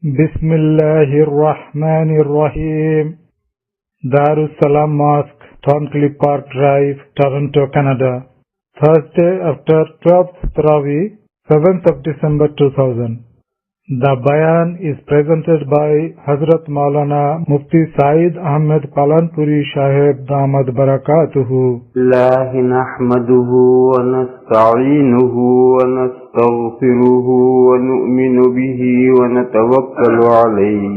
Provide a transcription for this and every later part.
بسم الله الرحمن الرحيم. Darussalam Mosque, Thorncliffe Park Drive, Toronto, Canada. Thursday after 12th Tarawih, 7th of December 2000. The Bayan is presented by Hazrat Maulana Mufti Saeed Ahmed Palanpuri Sahib Damad Barakatuhu. الله نحمده ونستعينه ونستغفره ونؤمن به ونتوكل عليه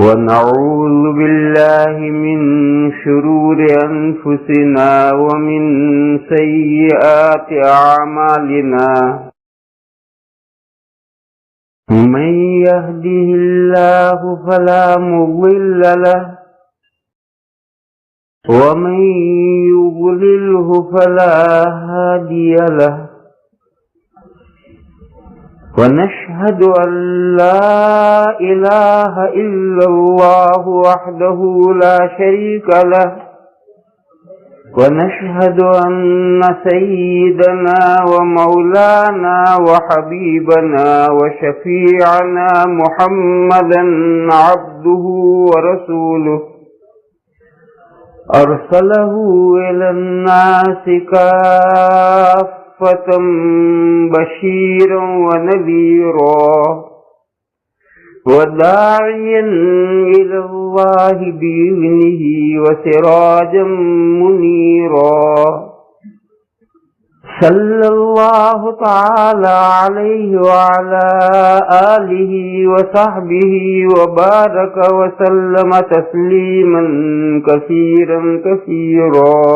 ونعوذ بالله من شرور أنفسنا ومن سيئات أعمالنا من يهده الله فلا مضل له ومن يضلله فلا هادي له ونشهد أن لا إله إلا الله وحده لا شريك له ونشهد أن سيدنا ومولانا وحبيبنا وشفيعنا محمدا عبده ورسوله أرسله إلى الناس كافة بشيرا ونذيرا وداعيا إلى الله بإذنه وسراجا منيرا صلى الله تعالى عليه وعلى آله وصحبه وبارك وسلم تسليما كثيرا كثيرا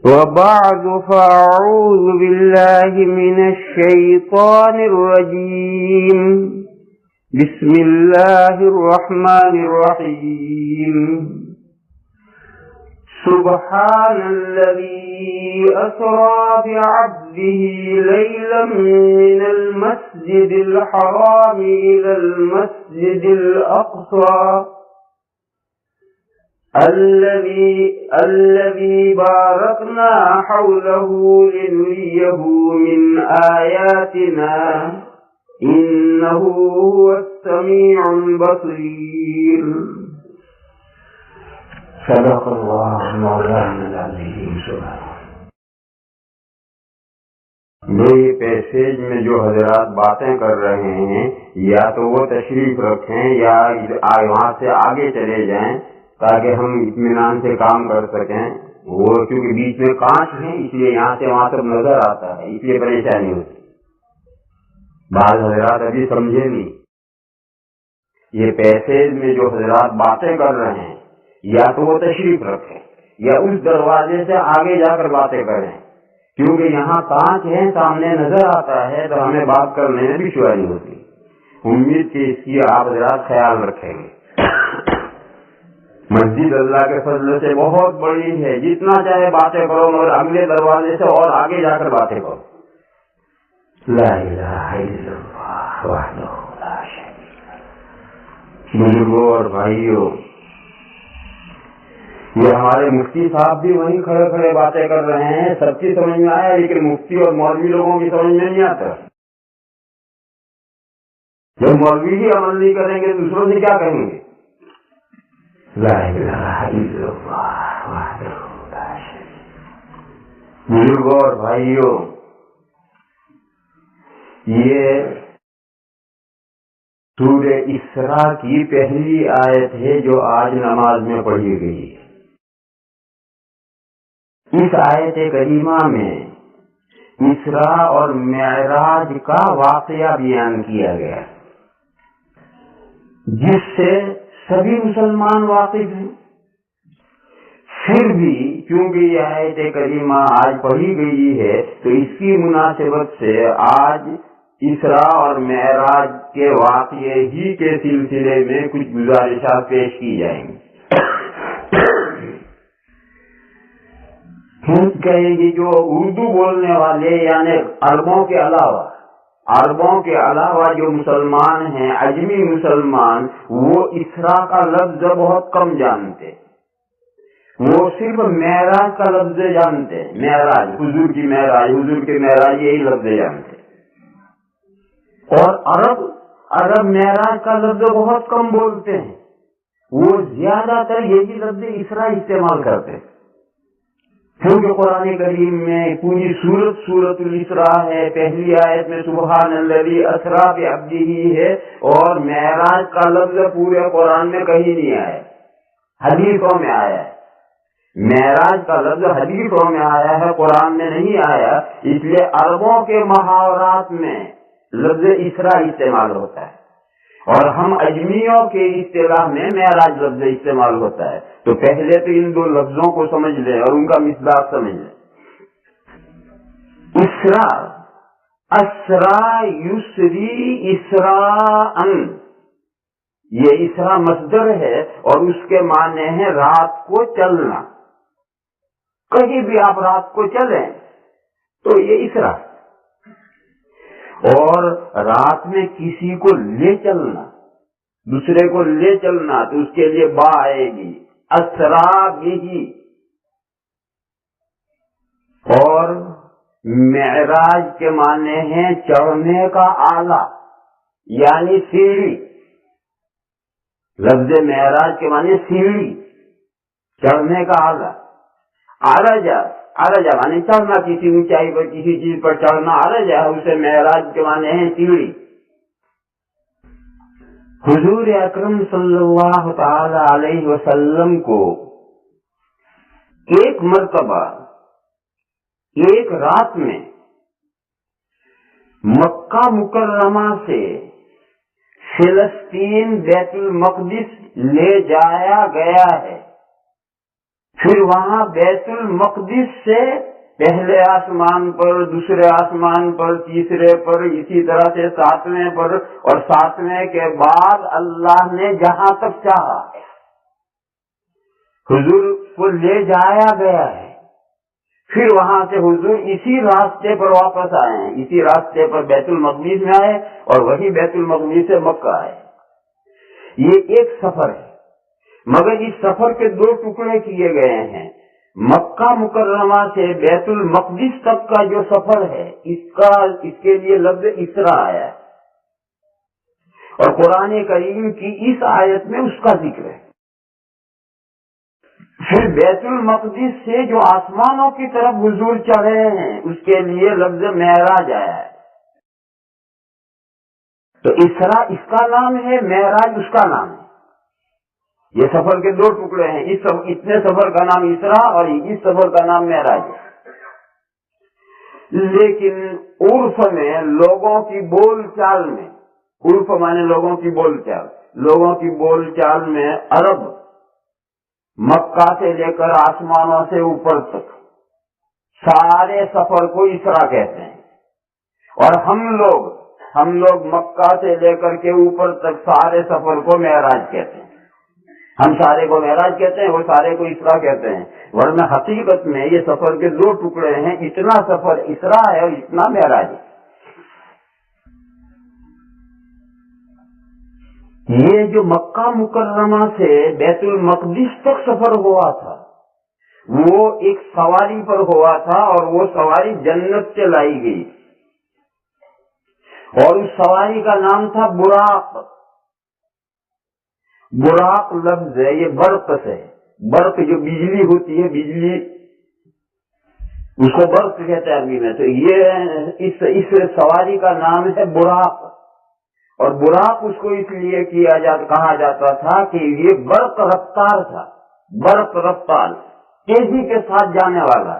وبعد فأعوذ بالله من الشيطان الرجيم بسم الله الرحمن الرحيم سبحان الذي أسرى بعبده ليلا من المسجد الحرام إلى المسجد الأقصى الذي باركنا حوله لنريه من آياتنا إنه هو السميع البصير صدق اللہ مولانا العظیم سبحانہ. میرے پیسیج میں جو حضرات باتیں کر رہے ہیں یا تو وہ تشریف رکھیں یا وہاں سے آگے چلے جائیں تاکہ ہم اطمینان سے کام کر سکیں. وہ کیونکہ بیچ میں کانچ ہیں اس لیے یہاں سے وہاں تک نظر آتا ہے، اس لیے پریشانی ہوتی. بعض حضرات ابھی سمجھے نہیں. یہ پیسیج میں جو حضرات باتیں کر رہے ہیں یا تو وہ تشریف رکھیں یا اس دروازے سے آگے جا کر باتیں کریں، کیونکہ یہاں کانچ ہے سامنے نظر آتا ہے تو ہمیں بات کرنے میں بھی دشواری ہوتی. امید کہ اس کی آپ حضرات خیال رکھیں گے. مسجد اللہ کے فضل سے بہت بڑی ہے، جتنا چاہے باتیں کرو مگر اگلے دروازے سے اور آگے جا کر باتیں کرو. لا الہ الا اللہ وحدہ لا شریک لہ. بزرگوں اور بھائیوں، یہ ہمارے مفتی صاحب بھی وہیں کھڑے کھڑے باتیں کر رہے ہیں. سب کی سمجھ میں آیا لیکن مفتی اور مولوی لوگوں کی سمجھ میں نہیں آتا. جب مولوی ہی عمل نہیں کریں گے دوسروں سے کیا کہیں گے؟ لا الہ الا اللہ وحدہ لا شریک لہ. بزرگوں اور بھائیوں، یہ سورہ اسراء کی پہلی آیت ہے جو آج نماز میں پڑھی گئی. اس آیت کریمہ میں اسراء اور معراج کا واقعہ بیان کیا گیا جس سے سبھی مسلمان واقف ہیں. پھر بھی کیونکہ یہ آیت کریمہ آج پڑھی گئی ہے تو اس کی مناسبت سے آج اسراء اور معراج کے واقعے ہی کے سلسلے میں کچھ گزارشات پیش کی جائیں گی. ہم کہیں گے جو اردو بولنے والے یعنی عربوں کے علاوہ جو مسلمان ہیں عجمی مسلمان، وہ اسراء کا لفظ بہت کم جانتے. وہ صرف معراج کا لفظ جانتے ہیں، معراج، حضور کی معراج، حضور کے معراج، یہی لفظ جانتے ہیں. اور عرب معراج کا لفظ بہت کم بولتے ہیں، وہ زیادہ تر یہی لفظ اسراء استعمال کرتے ہیں، کیونکہ قرآن کریم میں پوری سورت الاسراء ہے، پہلی آیت میں سبحان الذی اسریٰ بعبدہ ہے، اور معراج کا لفظ پورے قرآن میں کہیں نہیں آیا، حدیثوں میں آیا ہے۔ معراج کا لفظ حدیثوں میں آیا ہے، قرآن میں نہیں آیا، اس لیے عربوں کے محاورات میں لفظ اسراء استعمال ہوتا ہے، اور ہم اجمیوں کے اصطلاح میں معراج لفظ استعمال ہوتا ہے۔ تو پہلے تو ان دو لفظوں کو سمجھ لیں اور ان کا مصداق سمجھ لیں۔ اسراء، اسرا یسری اسراء، یہ اسراء مصدر ہے اور اس کے معنی ہے رات کو چلنا، کہیں بھی آپ رات کو چلیں تو یہ اسراء، اور رات میں کسی کو لے چلنا، دوسرے کو لے چلنا، تو اس کے لیے با آئے گی، اسرا بھی۔ اور معراج کے معنی ہیں چڑھنے کا آلہ، یعنی سیڑھی، لفظ معراج کے معنی سیڑھی، چڑھنے کا آلہ۔ عرجہ معنی چڑھنا، کسی اونچائی پر کسی چیز پر چڑھنا عرجہ، اسے معراج کے معنی ہے سیڑھی۔ حضور اکرم صلی اللہ تعالی علیہ وسلم کو ایک مرتبہ ایک رات میں مکہ مکرمہ سے فلسطین بیت المقدس لے جایا گیا ہے، پھر وہاں بیت المقدس سے پہلے آسمان پر، دوسرے آسمان پر، تیسرے پر، اسی طرح سے ساتویں پر، اور ساتویں کے بعد اللہ نے جہاں تک چاہا حضور کو لے جایا گیا ہے۔ پھر وہاں سے حضور اسی راستے پر واپس آئے ہیں، اسی راستے پر بیت المقدس میں آئے اور وہی بیت المقدس سے مکہ آئے۔ یہ ایک سفر ہے، مگر اس سفر کے دو ٹکڑے کیے گئے ہیں۔ مکہ مکرمہ سے بیت المقدس تک کا جو سفر ہے، اس کے لیے لفظ اسراء آیا ہے، اور قرآن کریم کی اس آیت میں اس کا ذکر ہے۔ پھر بیت المقدس سے جو آسمانوں کی طرف حضور چڑھے ہیں، اس کے لیے لفظ معراج آیا ہے۔ تو اسراء اس کا نام ہے، معراج اس کا نام ہے۔ یہ سفر کے دو ٹکڑے ہیں، اتنے سفر کا نام اسراء اور اس سفر کا نام معراج ہے۔ لیکن عرف میں، لوگوں کی بول چال میں، عرف مانے لوگوں کی بول چال، لوگوں کی بول چال میں عرب مکہ سے لے کر آسمانوں سے اوپر تک سارے سفر کو اسراء کہتے ہیں، اور ہم لوگ مکہ سے لے کر کے اوپر تک سارے سفر کو معراج کہتے ہیں۔ ہم سارے کو معراج کہتے ہیں، وہ سارے کو اسراء کہتے ہیں، ورنہ حقیقت میں یہ سفر کے دو ٹکڑے ہیں، اتنا سفر اسراء ہے اور اتنا معراج ہے۔ یہ جو مکہ مکرمہ سے بیت المقدس تک سفر ہوا تھا، وہ ایک سواری پر ہوا تھا، اور وہ سواری جنت سے لائی گئی، اور اس سواری کا نام تھا براق۔ براق لفظ ہے، یہ برق سے، برق جو بجلی ہوتی ہے، بجلی اس کو برق کہتے ہیں عربی میں، تو یہ اس سواری کا نام ہے براق، اور براق اس کو اس لیے کہا جاتا تھا کہ یہ برق رفتار تھا، برق رفتار، تیزی کے ساتھ جانے والا۔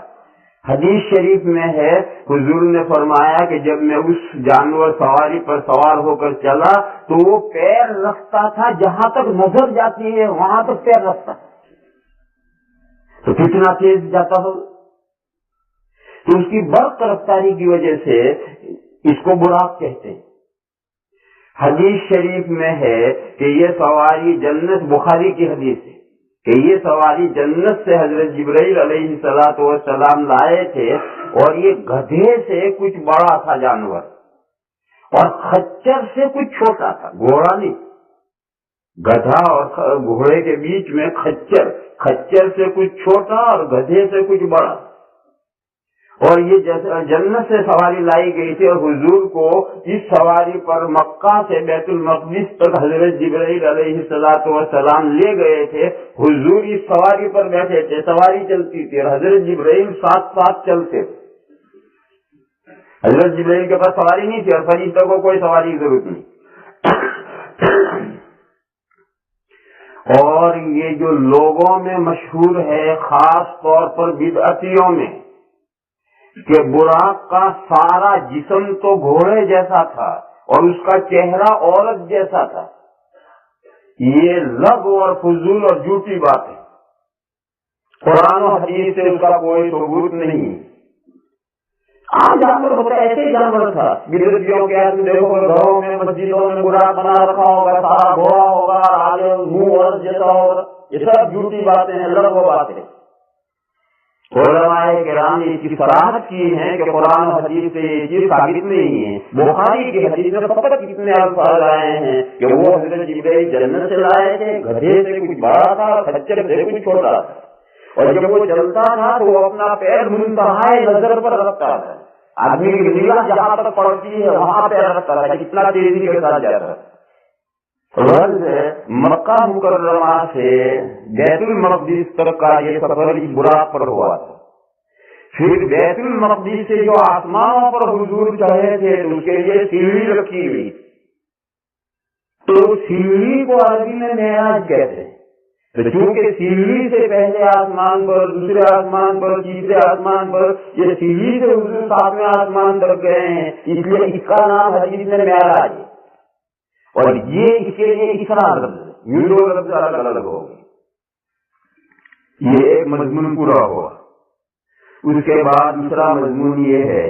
حدیث شریف میں ہے، حضور نے فرمایا کہ جب میں اس جانور سواری پر سوار ہو کر چلا تو وہ پیر رکھتا تھا، جہاں تک نظر جاتی ہے وہاں تک پیر رکھتا، تو کتنا تیز جاتا ہو۔ تو اس کی برق رفتاری کی وجہ سے اس کو براق کہتے ہیں۔ حدیث شریف میں ہے کہ یہ سواری جنت، بخاری کی حدیث ہے کہ یہ سواری جنت سے حضرت جبرائیل علیہ السلام لائے تھے، اور یہ گدھے سے کچھ بڑا تھا جانور، اور خچر سے کچھ چھوٹا تھا، گھوڑا نہیں، گدھا اور گھوڑے کے بیچ میں خچر سے کچھ چھوٹا اور گدھے سے کچھ بڑا، اور یہ جیسے جنت سے سواری لائی گئی تھی اور حضور کو اس سواری پر مکہ سے بیت المقدس تک حضرت جبرائیل علیہ الصلوۃ والسلام لے گئے تھے. حضور اس سواری پر بیٹھے تھے, سواری چلتی تھی اور حضرت جبرائیل ساتھ ساتھ چلتے تھے. حضرت جبرائیل کے پاس سواری نہیں تھی اور فرشتوں کو کوئی سواری کی ضرورت نہیں. اور یہ جو لوگوں میں مشہور ہے خاص طور پر بدعتیوں میں کہ براق کا سارا جسم تو گھوڑے جیسا تھا اور اس کا چہرہ عورت جیسا تھا, یہ لغو اور فضول اور جھوٹی بات ہے. قرآن و حدیث سے اس کا کوئی ثبوت نہیں. عام جانور ہوتا ہے, ایسے جانور تھا. بدعتیوں کے دیکھو گھروں میں مسجدوں میں براق بنا رکھا ہوگا, سارا گھوڑا ہوگا, آگے منہ عورت جیسا ہوگا. یہ سب جھوٹی باتیں ہیں, لغو باتیں. علماء کرام نے اس کی صراحت کی ہے کہ قرآن و حدیث سے یہ چیز ثابت نہیں ہے. بخاری کی حدیث میں فقط کتنے الفاظ آئے ہیں کہ وہ حضرت جبرائیل جنت سے لائے تھے, گدھے سے کچھ بڑا تھا, خچر سے کچھ چھوٹا تھا, اور جب وہ چلتا تھا تو وہ اپنا پیر منتہائے نظر پر رکھتا تھا. آدمی کی نگاہ جہاں تک پڑتی ہے وہاں پیر رکھتا تھا, کتنا تیزی کے ساتھ جاتا تھا. مکہ مکرمہ سے بیت المقدس تک کا یہ سفر اس براق پر ہوا تھا. پھر بیت المقدس سے جو آسمانوں پر حضور چڑھے تھے تو اس کے لیے سیڑھی رکھی ہوئی, تو سیڑھی کو عربی میں معراج کہتے ہیں. چونکہ سیڑھی سے پہلے آسمان پر, دوسرے آسمان پر, تیسرے آسمان پر, یہ سیڑھی سے حضور 7ویں آسمان تک گئے ہیں, اس لیے اس کا نام حدیث میں معراج ہے. اور یہ اس کے لیے اسرا لفظ, یہ دو لفظ الگ الگ ہو گئے. یہ ایک مضمون پورا ہوا. اس کے بعد دوسرا مضمون یہ ہے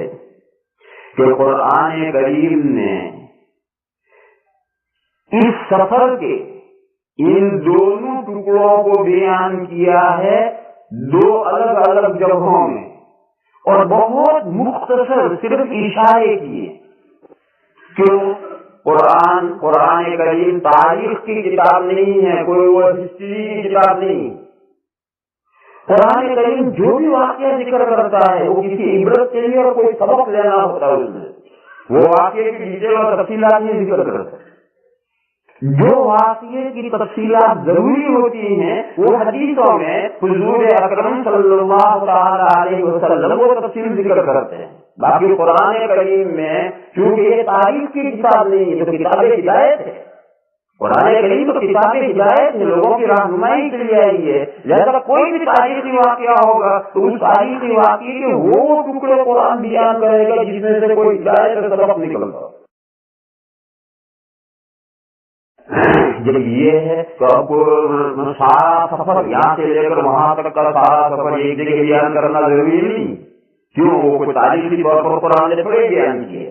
کہ قرآن کریم نے اس سفر کے ان دونوں ٹکڑوں کو بیان کیا ہے دو الگ الگ جگہوں میں, اور بہت مختصر صرف اشارے کیے. کیوں؟ قرآن کریم تاریخ کی کتاب نہیں ہے, کوئی وہ ہسٹری کی کتاب نہیں. قرآن کریم جو بھی واقعہ ذکر کرتا ہے وہ کسی عبرت کے لیے اور کوئی سبق لینا ہوتا ہے, اس میں وہ واقعے کی ڈیٹیل اور تفصیلات نہیں ذکر کرتا. جو واقعے کی تفصیلات ضروری ہوتی ہیں وہ حدیثوں میں حضور اکرم صلی اللہ تعالی علیہ وسلم وہ تفصیل ذکر کرتے ہیں. باقی قرآن کریم میں چونکہ یہ تاریخ کی کتاب نہیں ہے تو کتاب ہدایت ہے. قرآن کریم تو کتاب ہدایت ہے, لوگوں کی رہنمائی کے لیے آئی ہے. لہذا کوئی بھی تاریخی واقعہ ہوگا تو اس تاریخی واقعے کے وہ ٹکڑے قرآن بیان کرے گا جس میں سے کوئی ہدایت کا سبق نکلتا. جب یہ ہے تو اب سارا سفر یہاں سے لے کر وہاں تک کا سارا سفر ایک جگہ بیان کرنا ضروری نہیں. کیوں؟ وہ کوئی تاریخی طور پر قرآن نے تھوڑے بیان کیے.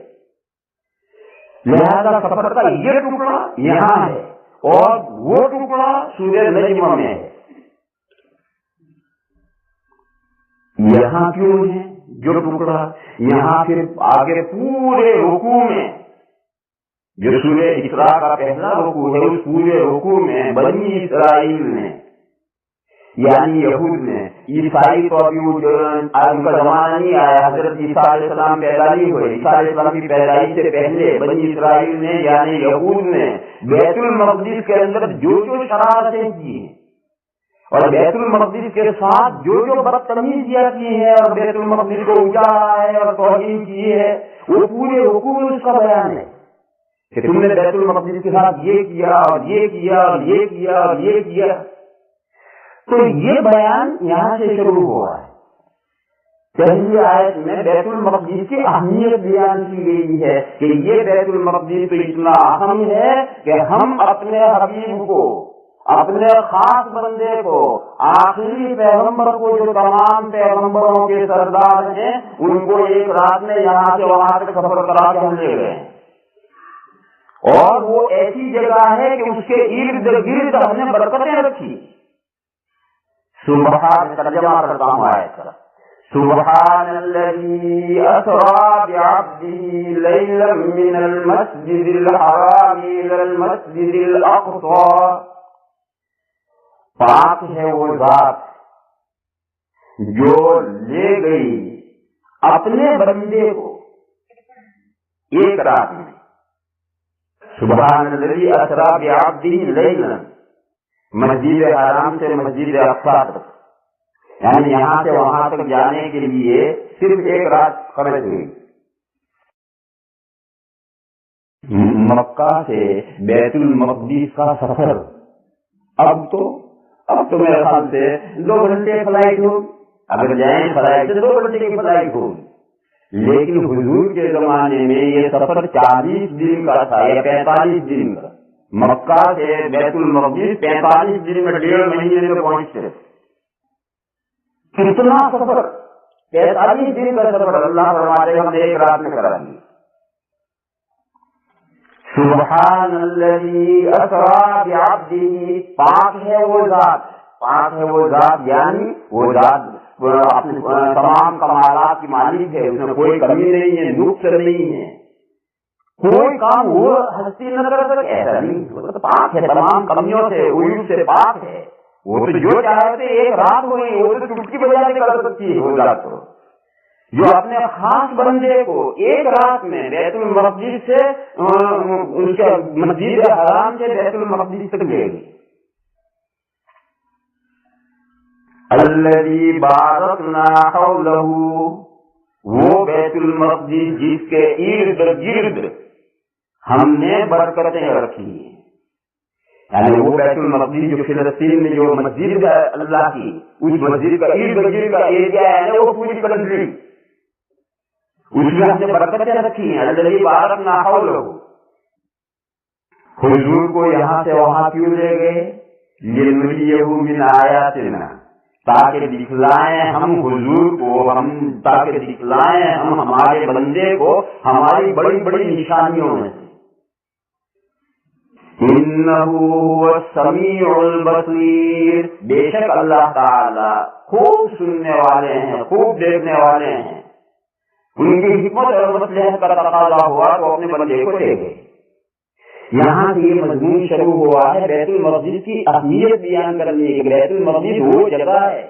لہذا سفر کا یہ ٹکڑا یہاں ہے اور وہ ٹکڑا سورہ نجم میں ہے. یہاں کیوں ہے جو ٹکڑا؟ یہاں پھر آگے پورے رکوع میں جو سورہ اسراء کا پہلا رکوع ہے, اس پورے رکوع میں بنی اسرائیل نے یعنی یہود نے, عیسائی تو ابھی ان کا زمانہ نہیں آیا, حضرت عیسیٰ علیہ السلام پیدا نہیں ہوئے. عیسیٰ علیہ السلام کی پیدائش سے پہلے بنی اسرائیل نے یعنی یہود نے بیت المقدس کے اندر جو جو شرارتیں کی ہیں اور بیت المقدس کے ساتھ جو جو بدتمیزیاں کی ہیں اور بیت المقدس کو اجاڑا ہے اور توہین کی ہے, وہ پورے رکوع میں اس کا بیان ہے کہ تم نے بیت المقدس کے ساتھ یہ کیا اور یہ کیا اور یہ کیا اور یہ کیا. تو یہ بیان یہاں سے شروع ہوا ہے. پہلی آیت میں بیت المقدس کی اہمیت بیان کی گئی ہے کہ یہ بیت المقدس تو اتنا اہم ہے کہ ہم اپنے حبیب کو, اپنے خاص بندے کو, آخری پیغمبر کو جو تمام پیغمبروں کے سردار ہیں ان کو ایک رات میں یہاں سے وہاں تک سفر کرا کے ہم لے گئے. اور وہ ایسی جگہ ہے کہ اس کے ارد گرد ہم نے برکتیں رکھی. سبحان, ترجمہ کرتا ہوں آیت کا, سبحان الذی اسری بعبدہ لیلا من المسجد الحرام الی المسجد الاقصی. پاک ہے وہ ذات جو لے گئی अपने बंदे को एक रात में सुबहानल्लज़ी असरा बिअब्दिही लैलन मस्जिद हराम से मस्जिद अक़सा तक, यानी यहाँ से वहां तक जाने के लिए सिर्फ एक रात खर्च हुई। मक्का से बैतुल मक़दिस का सफर अब तो मेरे ख्याल से 2 घंटे फ्लाइट हो, अगर जाए फ्लाइट से 2 घंटे की फ्लाइट हो, लेकिन हुजूर के जमाने में ये सफर 40 दिन का था या 45 दिन का। मक्का से बैतुल मक़दिस 45 दिन में 1.5 महीने में पहुंचते। कितना सफर, 45 दिन का सफर अल्लाह फरमाते हम एक रात में करा दिए। सुब्हानल्लज़ी असरा बिअब्दिही, पाक है वो जात, यानी वो जात अपने तमाम कमालात की मालिक है, उसमें कोई कमी नहीं है, नुक्स नहीं है, कोई काम वो हस्ती न कर सके, ऐसा नहीं, वो तो पाक है, तमाम कमियों से उयूब से पाक है। वो तो जो चाहते एक रात हुई, वो तो चुटकी बजा के कर सकती है वो जात, तो जो अपने खास बंदे को एक रात में बैतुल मक़दिस से उसके मस्जिद हराम से बैतुल मक़दिस तक ले गई। अल्लज़ी बारकना हौलहू, वो बैतुल मक़दिस जिसके इर्द गिर्द हमने बरकतें रखी हैं, यानी वो बैतुल मक़दिस जो फिलिस्तीन में जो मस्जिद है अल्लाह की, उस मस्जिद का इर्द गिर्द का एरिया है ना, वो पूरी कंट्री, उसमें हमने बरकतें रखी हैं। अल्लज़ी बारकना हौलहू, हुजूर को यहाँ से वहां क्यों ले गए? लिनुरियहु मिन आयातिना, ताकि दिखलाएं हम हुजूर को, ताकि दिखलाएं हम हमारे बंदे को हमारी बड़ी बड़ी निशानियों में। इन्नहु हुवस समीउल बसीर, बेशक अल्लाह ताला खूब सुनने वाले हैं, खूब देखने वाले हैं। उनकी हिकमत और मसलहत का तकाज़ा हुआ तो अपने बंदे को ले गए। यहाँ से ये मजमून शुरू हुआ है बैतुल मक़दिस की अहमियत बयान करने की। बैतुल मक़दिस वो जगह है,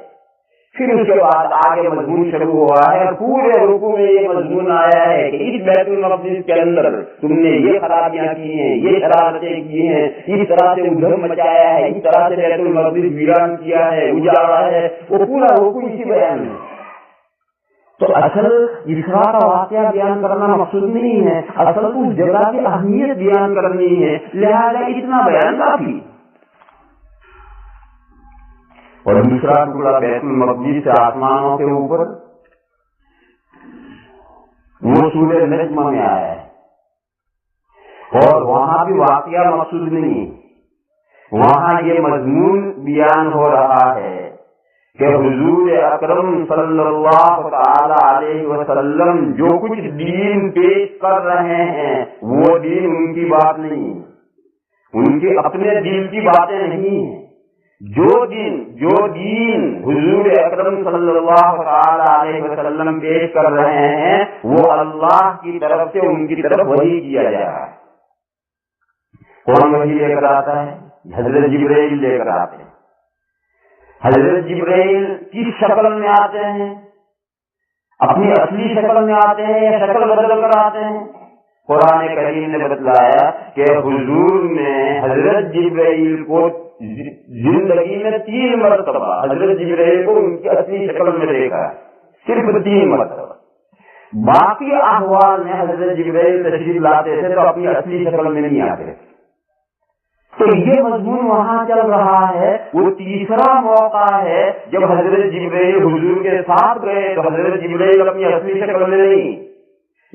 फिर उसके बाद आगे मजमून शुरू हुआ है और पूरे रुकू में ये मजमून आया है कि इस बैतुल मक़दिस के अंदर तुमने ये खराबियां की हैं, ये शरारतें की हैं, इस तरह से उधर मचाया है, इस तरह से बैतुल मक़दिस वीरान किया है, उजाड़ा है, वो पूरा रुकू इसी बयान में। तो असल इसरा का वाक़या बयान करना मकसूद नहीं है, असल तो उस जगह की अहमियत बयान करनी है, लिहाजा इतना बयान काफी। और दूसरा टुकड़ा बैतुल मक़दिस से आसमानों के ऊपर, वो सूरह नज्म में आया है, और वहां भी वाक़या मकसूद नहीं, वहां ये मजमून बयान हो रहा है कि हुजूर अकरम सल्लल्लाहु तआला अलैहि वसल्लम जो कुछ दीन पेश कर रहे हैं वो दीन उनकी बात नहीं है, उनके अपने दिल की बातें नहीं है। जो दीन हुजूर अकरम सल्लल्लाहु तआला अलैहि वसल्लम पेश कर रहे हैं वो अल्लाह की तरफ से उनकी तरफ वही किया जा रहा है। कौन वही लेकर आता है? हजरत जिब्राइल लेकर आते हैं। हजरत जिब्राइल किस शक्ल में आते हैं? अपनी असली शक्ल में आते हैं या शक्ल बदल कर आते हैं? कुरान करीम ने बतलाया कि हुजूर ने हजरत जिब्राइल को जिंदगी में 3 मरतबा हजरत जिब्राइल को उनकी असली शक्ल में देखा, सिर्फ 3 मरतबा। बाकी अहवाल में हजरत जिब्राइल तशरीफ लाते थे तो अपनी असली शक्ल में नहीं आते। तो ये मजमून वहां चल रहा है। वो तीसरा मौका है जब हजरत जिब्राइल हुजूर के साथ गए तो हजरत जिब्राइल अपनी असली शक्ल में नहीं,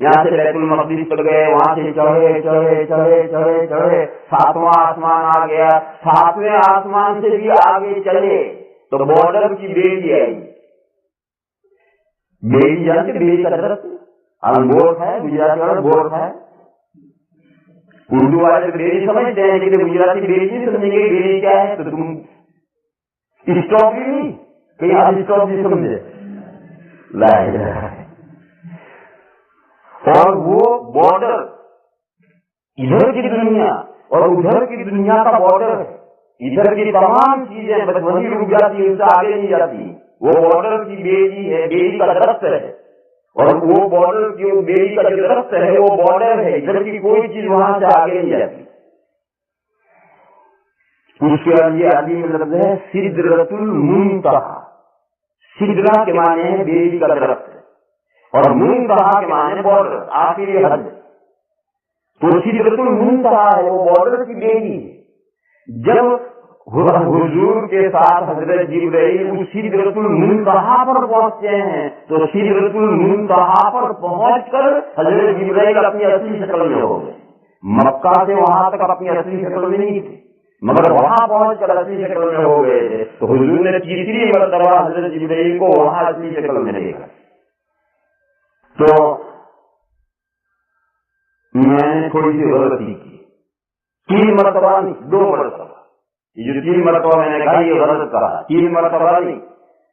यहाँ से बैतुल मक़दिस तक गए, वहां से चढ़े चढ़े चढ़े चढ़े चढ़े 7वां आसमान आ गया, 7वें आसमान से भी आगे चले तो बॉर्डर की बेड़ी आई। बेड़ी जानते, बेड़ी का दरख्त अंगोर है, गुजराती वाला गोर है, उर्दू वाले बेड़ी समझते हैं लेकिन गुजराती बेड़ी नहीं समझेंगे। बेड़ी क्या है? तो तुम स्ट्रॉबेरी नहीं, कहीं आप स्ट्रॉबेरी समझे। और वो बॉर्डर इधर की दुनिया और उधर की दुनिया का बॉर्डर है। इधर की तमाम चीजें बस वही रुक जाती है, उससे आगे नहीं जाती। वो बॉर्डर की बेड़ी है, बेड़ी का दरख्त है اور وہ بارڈر کی وہ بیری کا جو درخت ہے وہ بارڈر ہے، ادھر کی کوئی چیز وہاں سے آگے نہیں جاتی. اس کے بعد یہ عربی میں لفظ ہے سدرۃ المنتہا. سدرہ کے معنی ہے بیری کا درخت اور منتہا کے معنی ہے بارڈر، آخری حد. تو سدرۃ المنتہا ہے وہ بارڈر کی بیری ہے. جب حضور کے ساتھ حضرت جبرائیل اس سدرۃ المنتہا پر پہنچتے ہیں تو سدرۃ المنتہا پر پہنچ کر حضرت جبرائیل اپنی اصلی شکل میں ہو گئے. مکہ سے وہاں تک اپنی اصلی شکل میں نہیں تھے، مگر وہاں پہنچ کر اصلی شکل میں ہو گئے تھے. تو حضور نے تیسری مرتبہ حضرت جبرائیل کو وہاں اصلی شکل میں دیکھا. تو میں نے تھوڑی سی غلطی کی، 3 مرتبہ نہیں 2 مرتبہ. یہ جو 3 مرتبہ میں نے کہا یہ غلط کہا، 3 مرتبہ نہیں.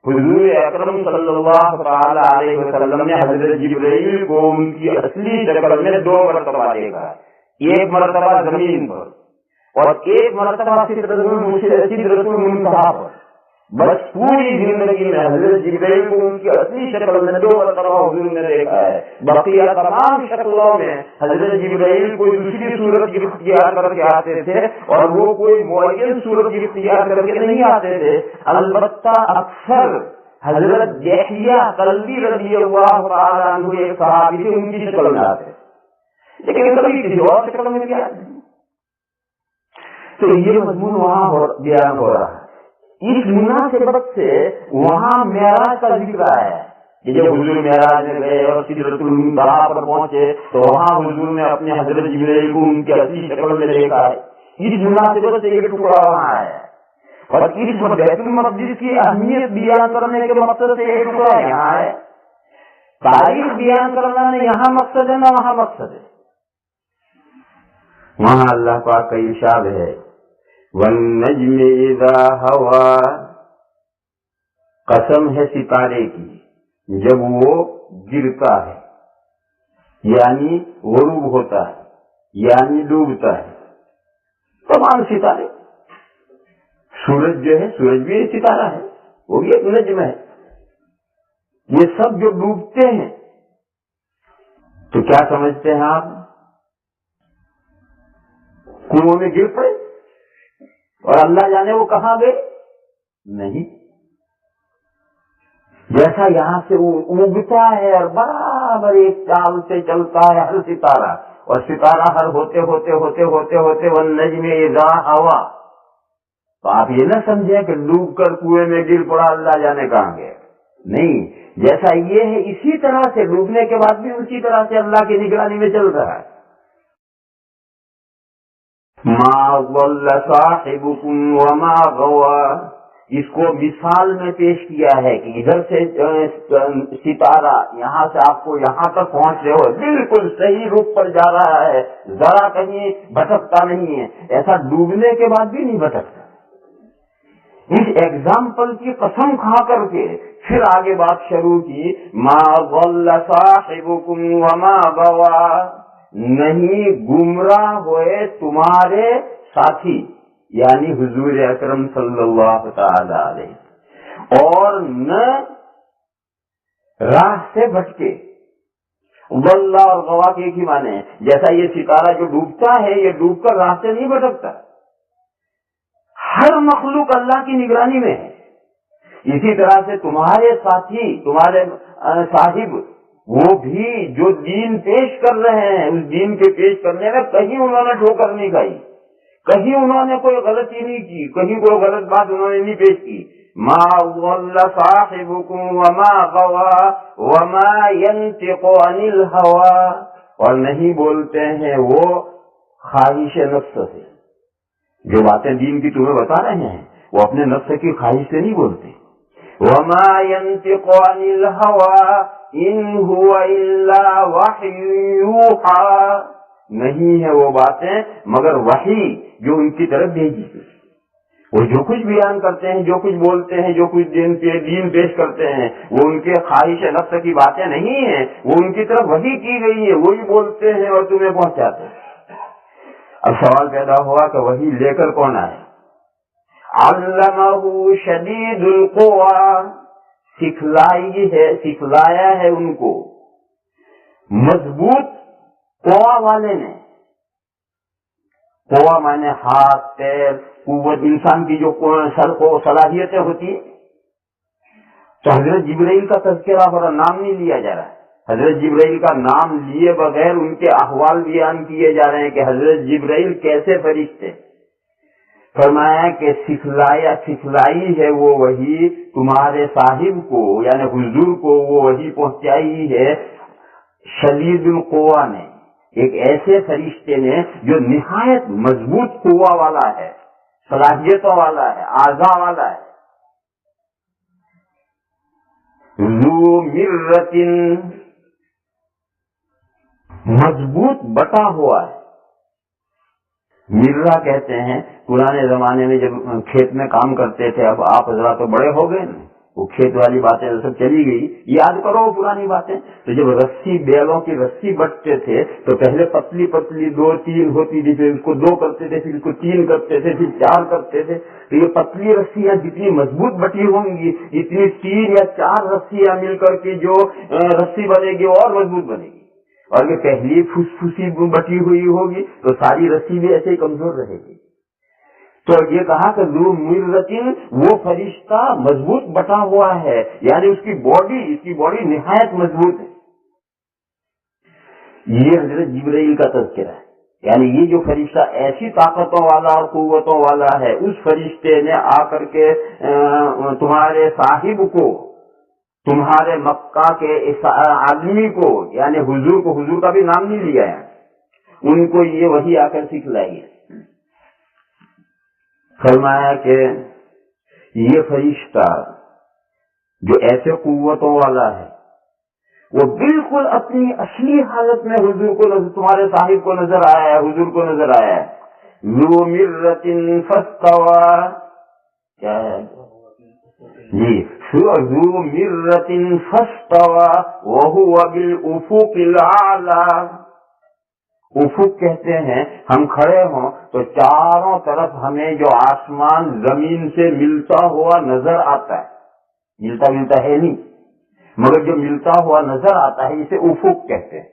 حضور اکرم صلی اللہ تعالی علیہ وسلم نے حضرت جبرائیل کو ان کی اصلی شکل میں 2 مرتبہ دیکھا. 1 مرتبہ زمین پر اور 1 مرتبہ سدرۃ المنتہا پر. بس پوری زندگی میں حضرت جبرائیل کو ان کی اصلی شکل میں 2 مرتبہ حضور نے دیکھا ہے. بقیہ تمام شکلوں میں حضرت جبرائیل کوئی دوسری صورت کی اختیار کر کے آتے تھے اور وہ کوئی معین صورت کی اختیار کر کے نہیں آتے تھے. البتہ اکثر حضرت یحییٰ کلبی رضی اللہ تعالیٰ عنہ ایک صحابی تھے، ان کی شکل میں آتے لیکن کبھی کسی اور شکل میں کیا. تو یہ مضمون وہاں بیان ہو رہا ہے. اس مناسبت سے وہاں معراج کا ذکر آیا ہے. جب حضور معراج میں گئے اور سدرۃ المنتہا پر پہنچے تو وہاں حضور نے اپنے حضرت جبرائیل کو ان کی اصلی شکل میں دیکھا ہے. اس مناسبت سے یہ ٹکڑا وہاں آیا ہے. اور اس بیت المقدس کی اہمیت بیان کرنے کے مقصد سے یہ ٹکڑا یہاں ہے. تاریخ بیان کرنا نہ یہاں مقصد ہے نہ وہاں مقصد ہے. وہاں اللہ پاک کا ارشاد ہے وَالنَّجْمِ إِذَا هَوَى، قسم ہے ستارے کی جب وہ گرتا ہے، یعنی غروب ہوتا ہے، یعنی ڈوبتا ہے. تمام ستارے، سورج جو ہے سورج بھی ایک ستارہ ہے، وہ بھی ایک نجم ہے. یہ سب جو ڈوبتے ہیں تو کیا سمجھتے ہیں آپ؟ کنویں میں گر پڑے اور اللہ جانے وہ کہاں گئے؟ نہیں. جیسا یہاں سے وہ اگتا ہے اور برابر ایک چال سے چلتا ہے ہر ستارہ، اور ستارہ ہر ہوتے ہوتے ہوتے ہوتے ہوتے والنجم اذا ہوا. تو آپ یہ نہ سمجھیں کہ ڈوب کر کنویں میں گر پڑا اللہ جانے کہاں گئے. نہیں، جیسا یہ ہے اسی طرح سے ڈوبنے کے بعد بھی اسی طرح سے اللہ کی نگرانی میں چل رہا ہے. ما ضل صاحبكم وما غوى، اس کو مثال میں پیش کیا ہے کہ ادھر سے ستارہ یہاں سے آپ کو یہاں تک پہنچ رہے ہو، بالکل صحیح روپ پر جا رہا ہے، ذرا کہیں بھٹکتا نہیں ہے. ایسا ڈوبنے کے بعد بھی نہیں بھٹکتا. اس ایگزامپل کی قسم کھا کر کے پھر آگے بات شروع کی ما ضل صاحبكم وما غوى، نہیں گمراہ ہوئے تمہارے ساتھی یعنی حضور اکرم صلی اللہ تعالی علیہ، اور نہ راہ سے بھٹکے. ضل اور غوا کے ایک ہی معنی ہے. جیسا یہ ستارہ جو ڈوبتا ہے یہ ڈوب کر راہ سے نہیں بھٹکتا. ہر مخلوق اللہ کی نگرانی میں ہے. اسی طرح سے تمہارے ساتھی تمہارے صاحب وہ بھی جو دین پیش کر رہے ہیں اس دین کے پیش کرنے میں کہیں انہوں نے ٹھوکر نہیں کھائی، کہیں انہوں نے کوئی غلطی نہیں کی، کہیں کوئی غلط بات انہوں نے نہیں پیش کی. ما ضل صاحبكم وما غوى وما ينطق عن الهوى، اور نہیں بولتے ہیں وہ خواہش نفس سے. جو باتیں دین کی تمہیں بتا رہے ہیں وہ اپنے نفس کی خواہش سے نہیں بولتے. وما ينطق عن الهوى ان هو الا وحی یوحى، نہیں ہے وہ باتیں مگر وحی جو ان کی طرف بھیجی گئی. وہ جو کچھ بیان کرتے ہیں، جو کچھ بولتے ہیں، جو کچھ دین پیش کرتے ہیں وہ ان کے خواہش نفس کی باتیں نہیں ہیں، وہ ان کی طرف وحی کی گئی ہے، وہی بولتے ہیں اور تمہیں پہنچاتے ہیں. اب سوال پیدا ہوا کہ وحی لے کر کون آئے؟ علمہ شدید القوى، سکھلایا ہے ان کو मजबूत कोवा वाले ने, कोवा माने हाथ पैर कुव्वत, इंसान की जो सलाहियतें होती है। तो हजरत जिब्राइल का तज़किरा और नाम नहीं लिया जा रहा है। हजरत जिब्राइल का नाम लिए बगैर उनके अहवाल बयान किए जा रहे हैं कि हजरत जिब्राइल कैसे फरिश्ते। फरमाया कि सिखलाई है वो वही तुम्हारे साहिब को, यानी हुजूर को वो वही पहुंचाई है शदीदुल कुव्वा ने, एक ऐसे फरिश्ते ने जो निहायत मजबूत कुव्वा वाला है, सलाहियतों वाला है, आज़ा वाला है। ज़ू मिर्रतिन, मजबूत बटा हुआ है। मिर्रा कहते हैं, पुराने जमाने में जब खेत में काम करते थे, अब आप हजरात तो बड़े हो गए ना, वो खेत वाली बातें सब चली गई, याद करो पुरानी बातें। तो जब रस्सी, बैलों की रस्सी बटते थे तो पहले पतली पतली 2-3 होती थी, फिर उसको 2 करते थे, फिर उसको 3 करते थे, फिर 4 करते थे। तो ये पतली रस्सियां जितनी मजबूत बटी होंगी, इतनी 3 या 4 रस्सियां मिलकर के जो रस्सी बनेगी और मजबूत बनेगी। और ये पहली फुसफुसी बटी हुई होगी तो सारी रस्सी भी ऐसे ही कमजोर रहेगी। तो ये कहा कि ज़ू मिर्रतिन, वो फरिश्ता मजबूत बटा हुआ है, यानी इसकी बॉडी निहायत मजबूत है। ये हजरत जिब्राइल का तज़किरा है, यानी ये जो फरिश्ता ऐसी ताकतों वाला और कुव्वतों वाला है, उस फरिश्ते ने आकर के तुम्हारे साहिब को, तुम्हारे मक्का के इस आदमी को, यानी हुजूर को, हुजूर का भी नाम नहीं लिया है, उनको ये वही आकर सिखलाई है। फरमाया कि ये फरिश्ता जो ऐसे कुव्वतों वाला है, वो बिल्कुल अपनी असली हालत में हुजूर को, तुम्हारे साहिब को नजर आया है, हुजूर को नजर आया है। ज़ू मिर्रतिन फस्तवा, क्या है जी, ज़ू मिर्रतिन फस्तवा वहुवा बिल उफुकिल आला। उफुक कहते हैं, हम खड़े हों तो चारों तरफ हमें जो आसमान जमीन से मिलता हुआ नजर आता है, मिलता है नहीं, मगर जो मिलता हुआ नजर आता है इसे उफुक कहते हैं,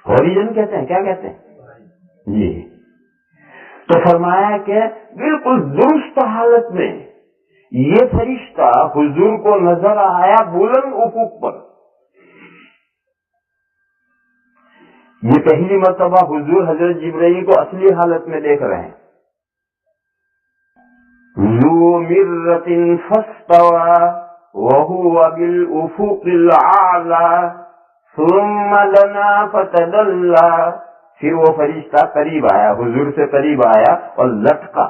हॉरिजन कहते हैं, क्या कहते हैं जी। तो फरमाया कि बिल्कुल दुरुस्त हालत में ये फरिश्ता हुजूर को नजर आया बुलंद उफुक पर। ये पहली मर्तबा हुजूर हजरत जिब्राइल को असली हालत में देख रहे हैं। ज़ू मिर्रतिन फस्तवा वहुवा बिल उफुकिल आला सुम्मा दना फतदल्ला। फिर वो फरिश्ता करीब आया, हुजूर से करीब आया और लटका,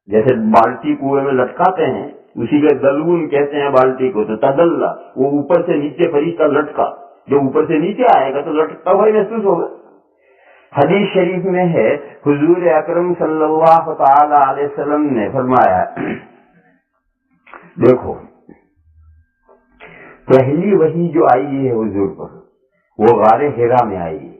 जैसे बाल्टी कुएं में लटकाते हैं, उसी के दलून कहते हैं बाल्टी को। तो तदल्ला, वो ऊपर से नीचे फरिश्ता लटका, जो ऊपर से नीचे आएगा तो लटकता हुआ महसूस होगा। हदीस शरीफ में है, हुजूर अकरम सल्लल्लाहु ताला अलैहि वसल्लम ने फरमाया, देखो पहली वही जो आई है हुजूर पर, वो गारे हिरा में आई है।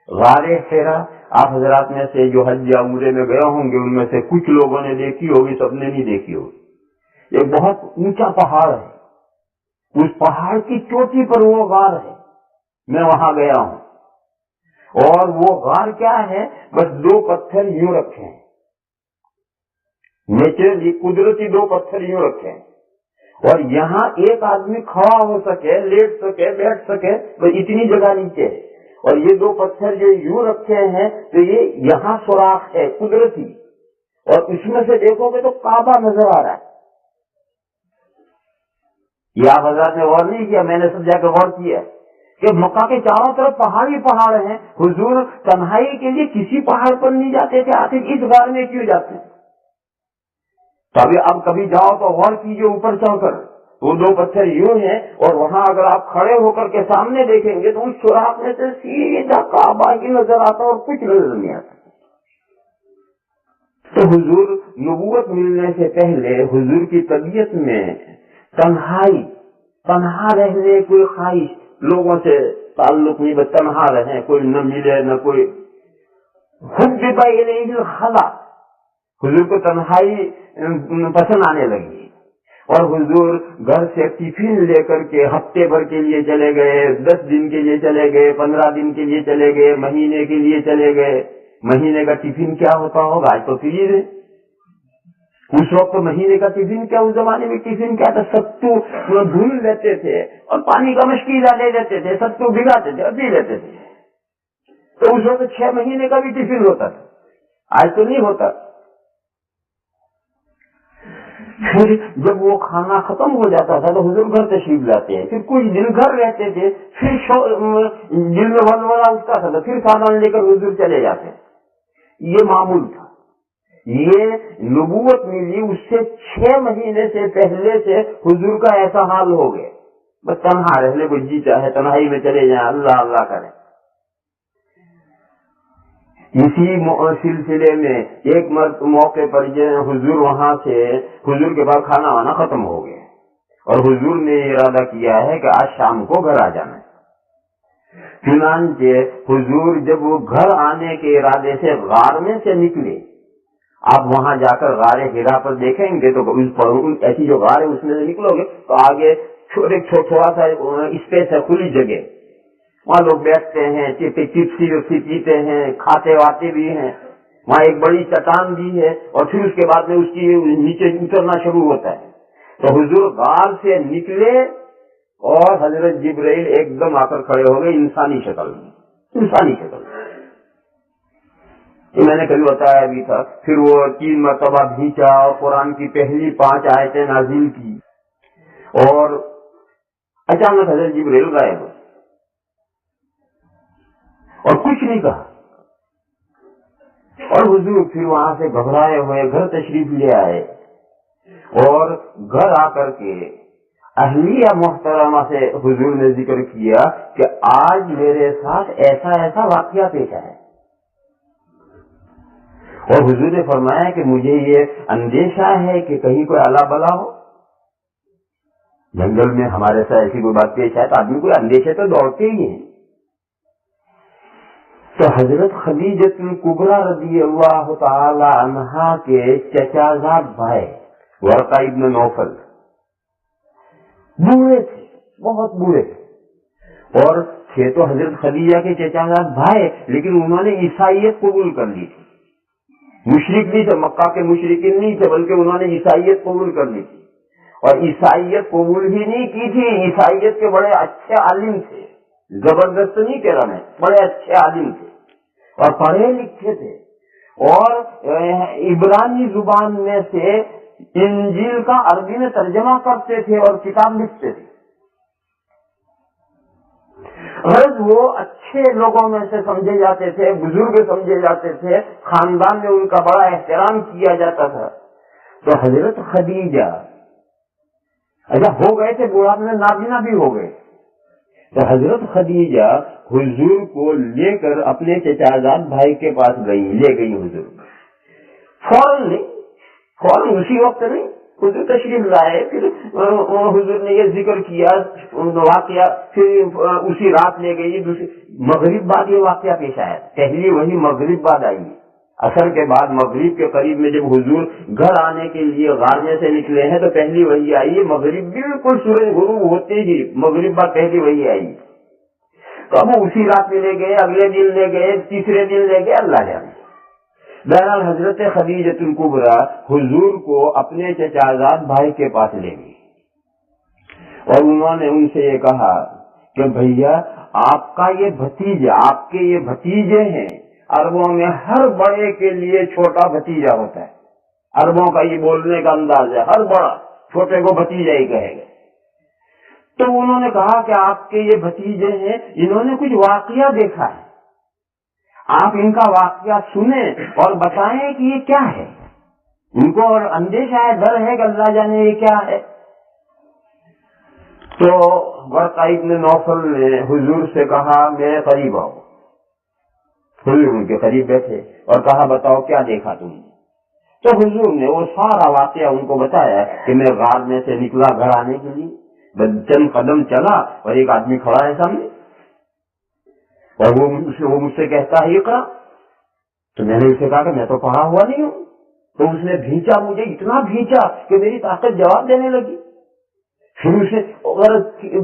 गारे हिरा आप हजरात में से जो हज या उम्रे में गए होंगे, उनमें से कुछ लोगों ने देखी होगी, सबने नहीं देखी होगी। एक बहुत ऊंचा पहाड़ है, उस पहाड़ की चोटी पर वो गार है, मैं वहां गया हूं। और वो गार क्या है, बस 2 पत्थर यूं रखे हैं, नेचुरली कुदरती 2 पत्थर यूं रखे हैं, और यहाँ एक आदमी खड़ा हो सके, लेट सके, बैठ सके, तो इतनी जगह नीचे है। और ये 2 पत्थर जो यूं रखे हैं, तो ये यहाँ सुराख है कुदरती, और उसमें से देखोगे तो काबा नजर आ रहा है। ये आप हजरत ने गौर नहीं किया, मैंने सब जाकर गौर किया कि मक्का के चारों तरफ पहाड़ ही पहाड़ हैं। हुजूर तन्हाई के लिए किसी पहाड़ पर नहीं जाते थे, आखिर इस गार में क्यों जाते हैं? तो अभी अब कभी जाओ तो गौर कीजिए, ऊपर चढ़कर वो 2 पत्थर यूं हैं, और वहां अगर आप खड़े होकर के सामने देखेंगे तो उस सुराख में से सीधा काबा ही नजर आता और कुछ नजर नहीं आता। तो हुजूर नबूवत मिलने से पहले हुजूर की तबीयत में तन्हा रहने कोई ख्वाहिश, लोगों से ताल्लुक नहीं, बस तन्हा रहे, कोई न मिले न कोई। खला, हुजूर को तन्हाई पसंद आने लगी, اور حضور گھر سے ٹفن لے کر کے ہفتے بھر کے لیے چلے گئے، 10 دن کے لیے چلے گئے، 15 دن کے لیے چلے گئے، مہینے کے لیے چلے گئے۔ مہینے کا ٹفن کیا ہوتا ہوگا؟ آج تو فریج ہے، اس وقت مہینے کا ٹفن کیا، اس زمانے میں ٹفن کیا تھا؟ ستو دھل لیتے تھے اور پانی کا مشکیزہ لے لیتے تھے، ستو بھگاتے تھے اور پی لیتے تھے، تو اس وقت 6 مہینے کا بھی ٹفن ہوتا تھا، آج تو نہیں ہوتا۔ پھر جب وہ کھانا ختم ہو جاتا تھا تو حضور گھر تشریف لاتے ہیں، پھر کچھ دن گھر رہتے تھے، پھر دل میں ولولہ اٹھتا تھا تو پھر سامان لے کر حضور چلے جاتے۔ یہ معمول تھا۔ یہ نبوت ملی اس سے 6 مہینے سے پہلے سے حضور کا ایسا حال ہو گیا، بس تنہا رہنے کو جی چاہے تنہائی میں چلے جائیں، اللہ اللہ کریں۔ اسی سلسلے میں ایک موقع پر حضور وہاں سے، حضور کے بعد کھانا وانا ختم ہو گیا اور حضور نے ارادہ کیا ہے کہ آج شام کو گھر آ جانا ہے۔ چنانچہ حضور جب وہ گھر آنے کے ارادے سے غار میں سے نکلے، آپ وہاں جا کر غار ہرا پر دیکھیں گے تو ایسی جو غار ہے اس میں سے نکلو گے تو آگے تھوڑا سا اسپیس ہے، کھلی جگہ، وہاں لوگ بیٹھتے ہیں، چپسی وپسی پیتے ہیں، کھاتے واتے بھی ہیں، وہاں ایک بڑی چٹان بھی ہے اور پھر اس کے بعد میں اس کی نیچے اترنا شروع ہوتا ہے۔ تو حضور غار سے نکلے اور حضرت جبرائیل ایک دم آ کر کھڑے ہو گئے انسانی شکل میں، انسانی شکل میں، میں نے کبھی بتایا بھی تھا۔ پھر وہ 3 مرتبہ بھیچا اور قرآن کی پہلی 5 آیتیں نازل کی اور اچانک حضرت جبرائیل غائب ہوئے اور کچھ نہیں کہا، اور حضور پھر وہاں سے گھبرائے ہوئے گھر تشریف لے آئے اور گھر آ کر کے اہلیہ محترمہ سے حضور نے ذکر کیا کہ آج میرے ساتھ ایسا ایسا واقعہ پیش آیا، اور حضور نے فرمایا کہ مجھے یہ اندیشہ ہے کہ کہیں کوئی الا بلا ہو۔ جنگل میں ہمارے ساتھ ایسی کوئی بات پیش آئے تو آدمی کوئی اندیشے تو دوڑتے ہی ہیں۔ تو حضرت خدیجۃ الکبریٰ رضی اللہ تعالی عنہا کے چچا زاد بھائی ورقہ ابن نوفل بوڑھے تھے، بہت بوڑھے تھے، اور تھے تو حضرت خدیجہ کے چچا زاد بھائی، لیکن انہوں نے عیسائیت قبول کر لی تھی۔ مشرک نہیں تھے، مکہ کے مشرکین نہیں تھے، بلکہ انہوں نے عیسائیت قبول کر لی تھی، اور عیسائیت قبول ہی نہیں کی تھی، عیسائیت کے بڑے اچھے عالم تھے، زبردست نہیں کہہ رہا میں، بڑے اچھے عالم تھے اور پڑھے لکھے تھے، اور عبرانی زبان میں سے انجیل کا عربی میں ترجمہ کرتے تھے اور کتاب لکھتے تھے۔ غرض وہ اچھے لوگوں میں سے سمجھے جاتے تھے، بزرگ سمجھے جاتے تھے، خاندان میں ان کا بڑا احترام کیا جاتا تھا۔ تو حضرت خدیجہ ایسا ہو گئے تھے، بوڑھاپے میں نابینا بھی ہو گئے، تو حضرت خدیجہ حضور کو لے کر اپنے چچا زاد بھائی کے پاس لے گئی حضور، فوراً نہیں، فوراً اسی وقت نہیں، حضور تشریف لائے، پھر حضور نے یہ ذکر کیا واقعہ، پھر اسی رات لے گئی، مغرب بعد یہ واقعہ پیش آیا، پہلی وہی مغرب بعد آئی، عصر کے بعد مغرب کے قریب میں جب حضور گھر آنے کے لیے غار میں سے نکلے ہیں تو پہلی وہی آئی، مغرب بالکل سورج غروب ہوتے ہی مغرب بعد پہلی وہی آئی، تو اب اسی رات میں لے گئے، اگلے دن لے گئے، تیسرے دن لے گئے، اللہ جانے۔ بہرحال حضرت خدیجۃ الکبریٰ حضور کو اپنے چچا زاد بھائی کے پاس لے گئی اور انہوں نے ان سے یہ کہا کہ بھیا آپ کا یہ بھتیجا، آپ کے یہ بھتیجے ہیں، عربوں میں ہر بڑے کے لیے چھوٹا بھتیجا ہوتا ہے، عربوں کا یہ بولنے کا انداز ہے، ہر بڑا چھوٹے کو بھتیجا ہی کہے گا۔ تو انہوں نے کہا کہ آپ کے یہ بھتیجے ہیں، انہوں نے کچھ واقعہ دیکھا ہے، آپ ان کا واقعہ سنیں اور بتائیں کہ یہ کیا ہے، ان کو اور اندیشہ ہے، ڈر ہے کہ اللہ جانے یہ کیا ہے۔ تو ورقہ ابن نوفل نے حضور سے کہا میرے قریب آؤ، حضور ان کے قریب بیٹھے اور کہا بتاؤ کیا دیکھا تم نے؟ تو حضور نے وہ سارا واقعہ ان کو بتایا کہ میں غار میں سے نکلا گھر آنے کے لیے، چند قدم چلا اور ایک آدمی کھڑا ہے سامنے اور وہ مجھ سے کہتا ہے اقرا، تو میں نے اسے کہا کہ میں تو پڑھا ہوا نہیں ہوں، تو اس نے بھینچا مجھے، اتنا بھینچا کہ میری طاقت جواب دینے لگی. پھر اسے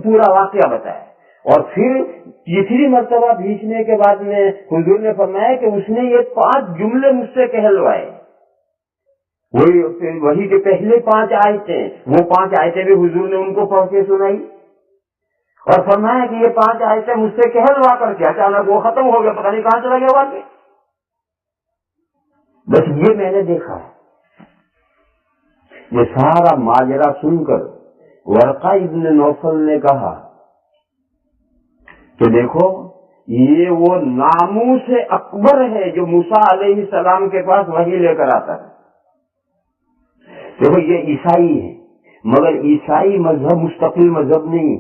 پورا واقعہ بتایا. اور پھر تیسری مرتبہ بھینچنے کے بعد میں حضور نے فرمایا کہ اس نے یہ 5 جملے مجھ سے کہلوائے. وہی کے پہلے 5 آیتیں، وہ 5 آیتیں بھی حضور نے ان کو پڑھ کے سنائی اور فرمایا کہ یہ 5 آیتیں مجھ سے کہلوا کر کے اچانک وہ ختم ہو گیا، پتہ نہیں کہاں چلا گیا واقعہ. بس یہ میں نے دیکھا ہے. یہ سارا ماجرا سن کر ورقہ ابن نوفل نے کہا کہ دیکھو یہ وہ ناموس اکبر ہے جو موسیٰ علیہ السلام کے پاس وحی لے کر آتا ہے. دیکھو یہ عیسائی ہے، مگر عیسائی مذہب مستقل مذہب نہیں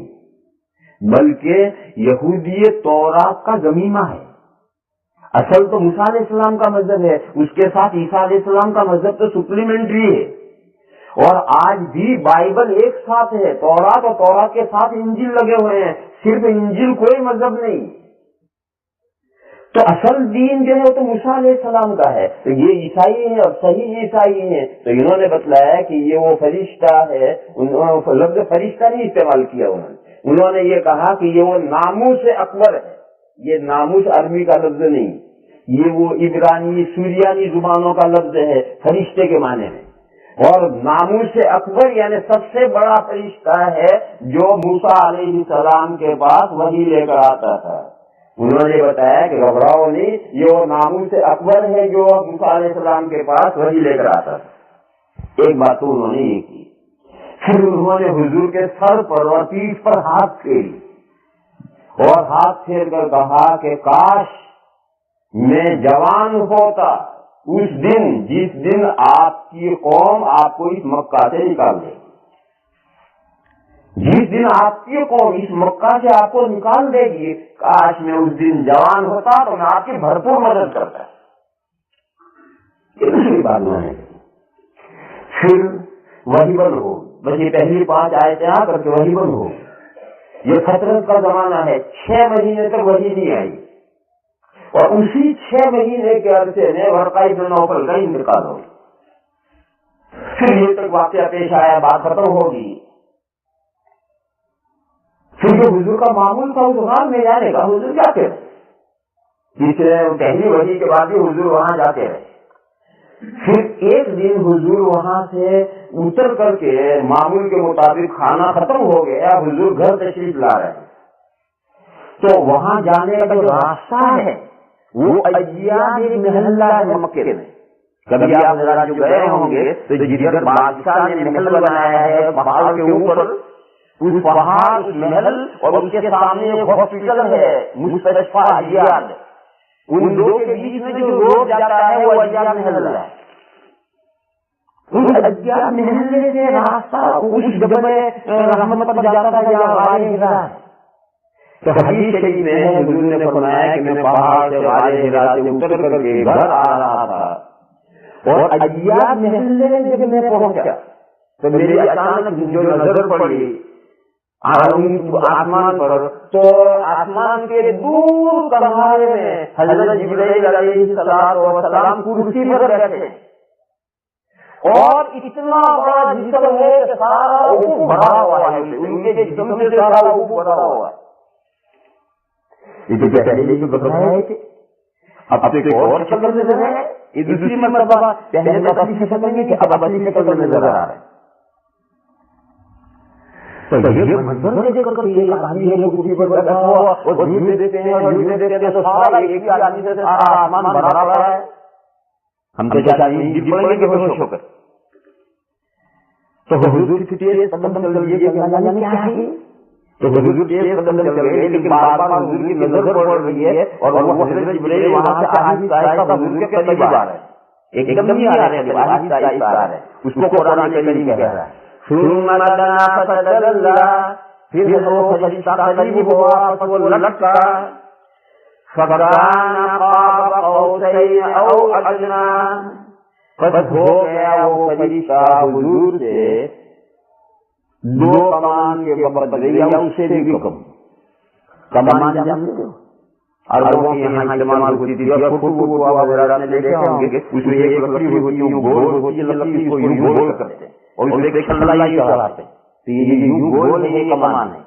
بلکہ یہودیت تورات کا ضمیمہ ہے. اصل تو موسیٰ علیہ السلام کا مذہب ہے، اس کے ساتھ عیسیٰ علیہ السلام کا مذہب تو سپلیمنٹری ہے. اور آج بھی بائبل ایک ساتھ ہے، تورات اور تورات کے ساتھ انجیل لگے ہوئے ہیں، صرف انجیل کوئی مذہب نہیں. تو اصل دین جو ہے وہ تو موسیٰ علیہ السلام کا ہے. تو یہ عیسائی ہیں اور صحیح عیسائی ہیں. تو انہوں نے بتلایا کہ یہ وہ فرشتہ ہے، لفظ فرشتہ نہیں استعمال کیا انہوں نے یہ کہا کہ یہ وہ ناموس اکبر ہے. یہ ناموس عربی کا لفظ نہیں، یہ وہ عبرانی سوریانی زبانوں کا لفظ ہے فرشتے کے معنی میں. اور ناموس اکبر یعنی سب سے بڑا فرشتہ ہے جو موسیٰ علیہ السلام کے پاس وحی لے کر آتا تھا. انہوں نے بتایا کہ گھبراؤ نہیں، یہ وہ ناموس اکبر ہے جو موسیٰ علیہ السلام کے پاس وحی لے کر آتا تھا. ایک بات تو انہوں نے یہ کی. پھر انہوں نے حضور کے سر پر اور پیٹھ پر ہاتھ پھیری اور ہاتھ پھیر کر کہا کہ کاش میں جوان ہوتا اس دن جس دن آپ کی قوم آپ کو اس مکہ سے نکال دے. جس دن آپ کی قوم اس مکہ سے آپ کو نکال دے گی، کاش میں اس دن جوان ہوتا تو میں آپ کی بھرپور مدد کرتا. دوسری بات نہیں. پھر وہی بند ہو، بس یہ پہلی 5 آیتیں آ کر کے وہی بند ہو. یہ فترت کا زمانہ ہے، 6 مہینے تک وحی نہیں آئی. اور اسی 6 مہینے کے عرصے میں ورقہ ابن نوفل کا انتقال ہو. پھر یہ تک واقعہ پیش آیا، بات ختم ہوگی. پھر جو حضور کا معمول تھا اس غار میں جانے کا، حضور کیا کہتے تیسرے پہلی وحی کے بعد بھی حضور وہاں جاتے رہے. پھر ایک دن حضور وہاں سے اتر کر کے معمول کے مطابق کھانا ختم ہو گیا، حضور گھر تشریف لا رہے ہیں. تو وہاں جانے کا جو راستہ ہے وہ ایاد محلہ ہے مکے میں. کبھی آپ ذرا جو گئے ہوں گے تو جدھر بادشاہ نے محل بنایا ہے پہاڑ کے اوپر، اس پہاڑ اس محل اور اس کے سامنے ایک ہاسپٹل ہے مستشفیٰ ایاد. ان دو کے بیچ میں جو روڈ جاتا ہے وہ ایاد محلہ ہے. اس ایاد محلے سے راستہ اس جبل رحمت پر جاتا تھا جہاں غار ہرا ہے. تو حدیث شریف میں حضور نے فرمایا کہ میں پہاڑ سے غار ہرا سے اتر کر کے گھر آ رہا تھا اور ایاد محلے میں جب میں پہنچا تو میری اچانک جو نظر پڑی آسمان پر، تو آسمان کے دور کنارے میں حضرت جبرائیل علیہ السلام کرسی پر بیٹھے اور اتنا بڑا جسم ہے کہ سارا اوپر بھرا ہوا ہے، ان کے جسم سے سارا اوپر بھرا ہوا ہے. یہ پہلے جو بتایا تھے اب ایک اور شکل میں نظر ہے. یہ دوسری مرتبہ پہلے تو اصلی شکل میں تھی، اب اصلی شکل میں نظر آ رہا ہے. تو یہ منظر دیکھ کر یہ آدمی ہے جو کرسی پر بیٹھا ہوا اور جھوٹے دیکھتے ہیں اور جھوٹے دیکھتے ہیں تو سارا ایک ہی آدمی سے سارا آسمان بھرا ہوا ہے. ہم تو چاہیے گر پڑیں گے بے ہوش ہو کر. تو حضور کی تیز قدم چل رہی ہے کہ اللہ نے کیا ہے. تو حضور تیز قدم چل رہے ہیں لیکن بار بار حضور کی نظر پڑ رہی ہے اور وہ حضرت جبرائیل وہاں سے آہستہ آہستہ حضور کے قریب آ رہے ہیں. ایک دم نہیں آ رہے ہیں، آہستہ آہستہ آ رہے ہیں. اس کو قرآن کریم کہہ رہا ہے ثم دنا فتدلى، پھر وہ فرشتہ قریب ہوا پس وہ لٹکا فکان قاب قوسین او ادنی، پس ہو گیا وہ فرشتہ حضور سے 2 کمان کے بدلے یا اس سے بھی کم. کمان جانتے ہو अरबों की यहाँ इस्तेमाल होती थी। और फोटो आप हजरात ने देखे होंगे, उसमें एक लकड़ी होती है, गोल होती है लकड़ी, इसको यूं गोल करते हैं और उसमें छल्लाई चढ़ाते हैं। तो ये यूं गोल है, ये कमान है।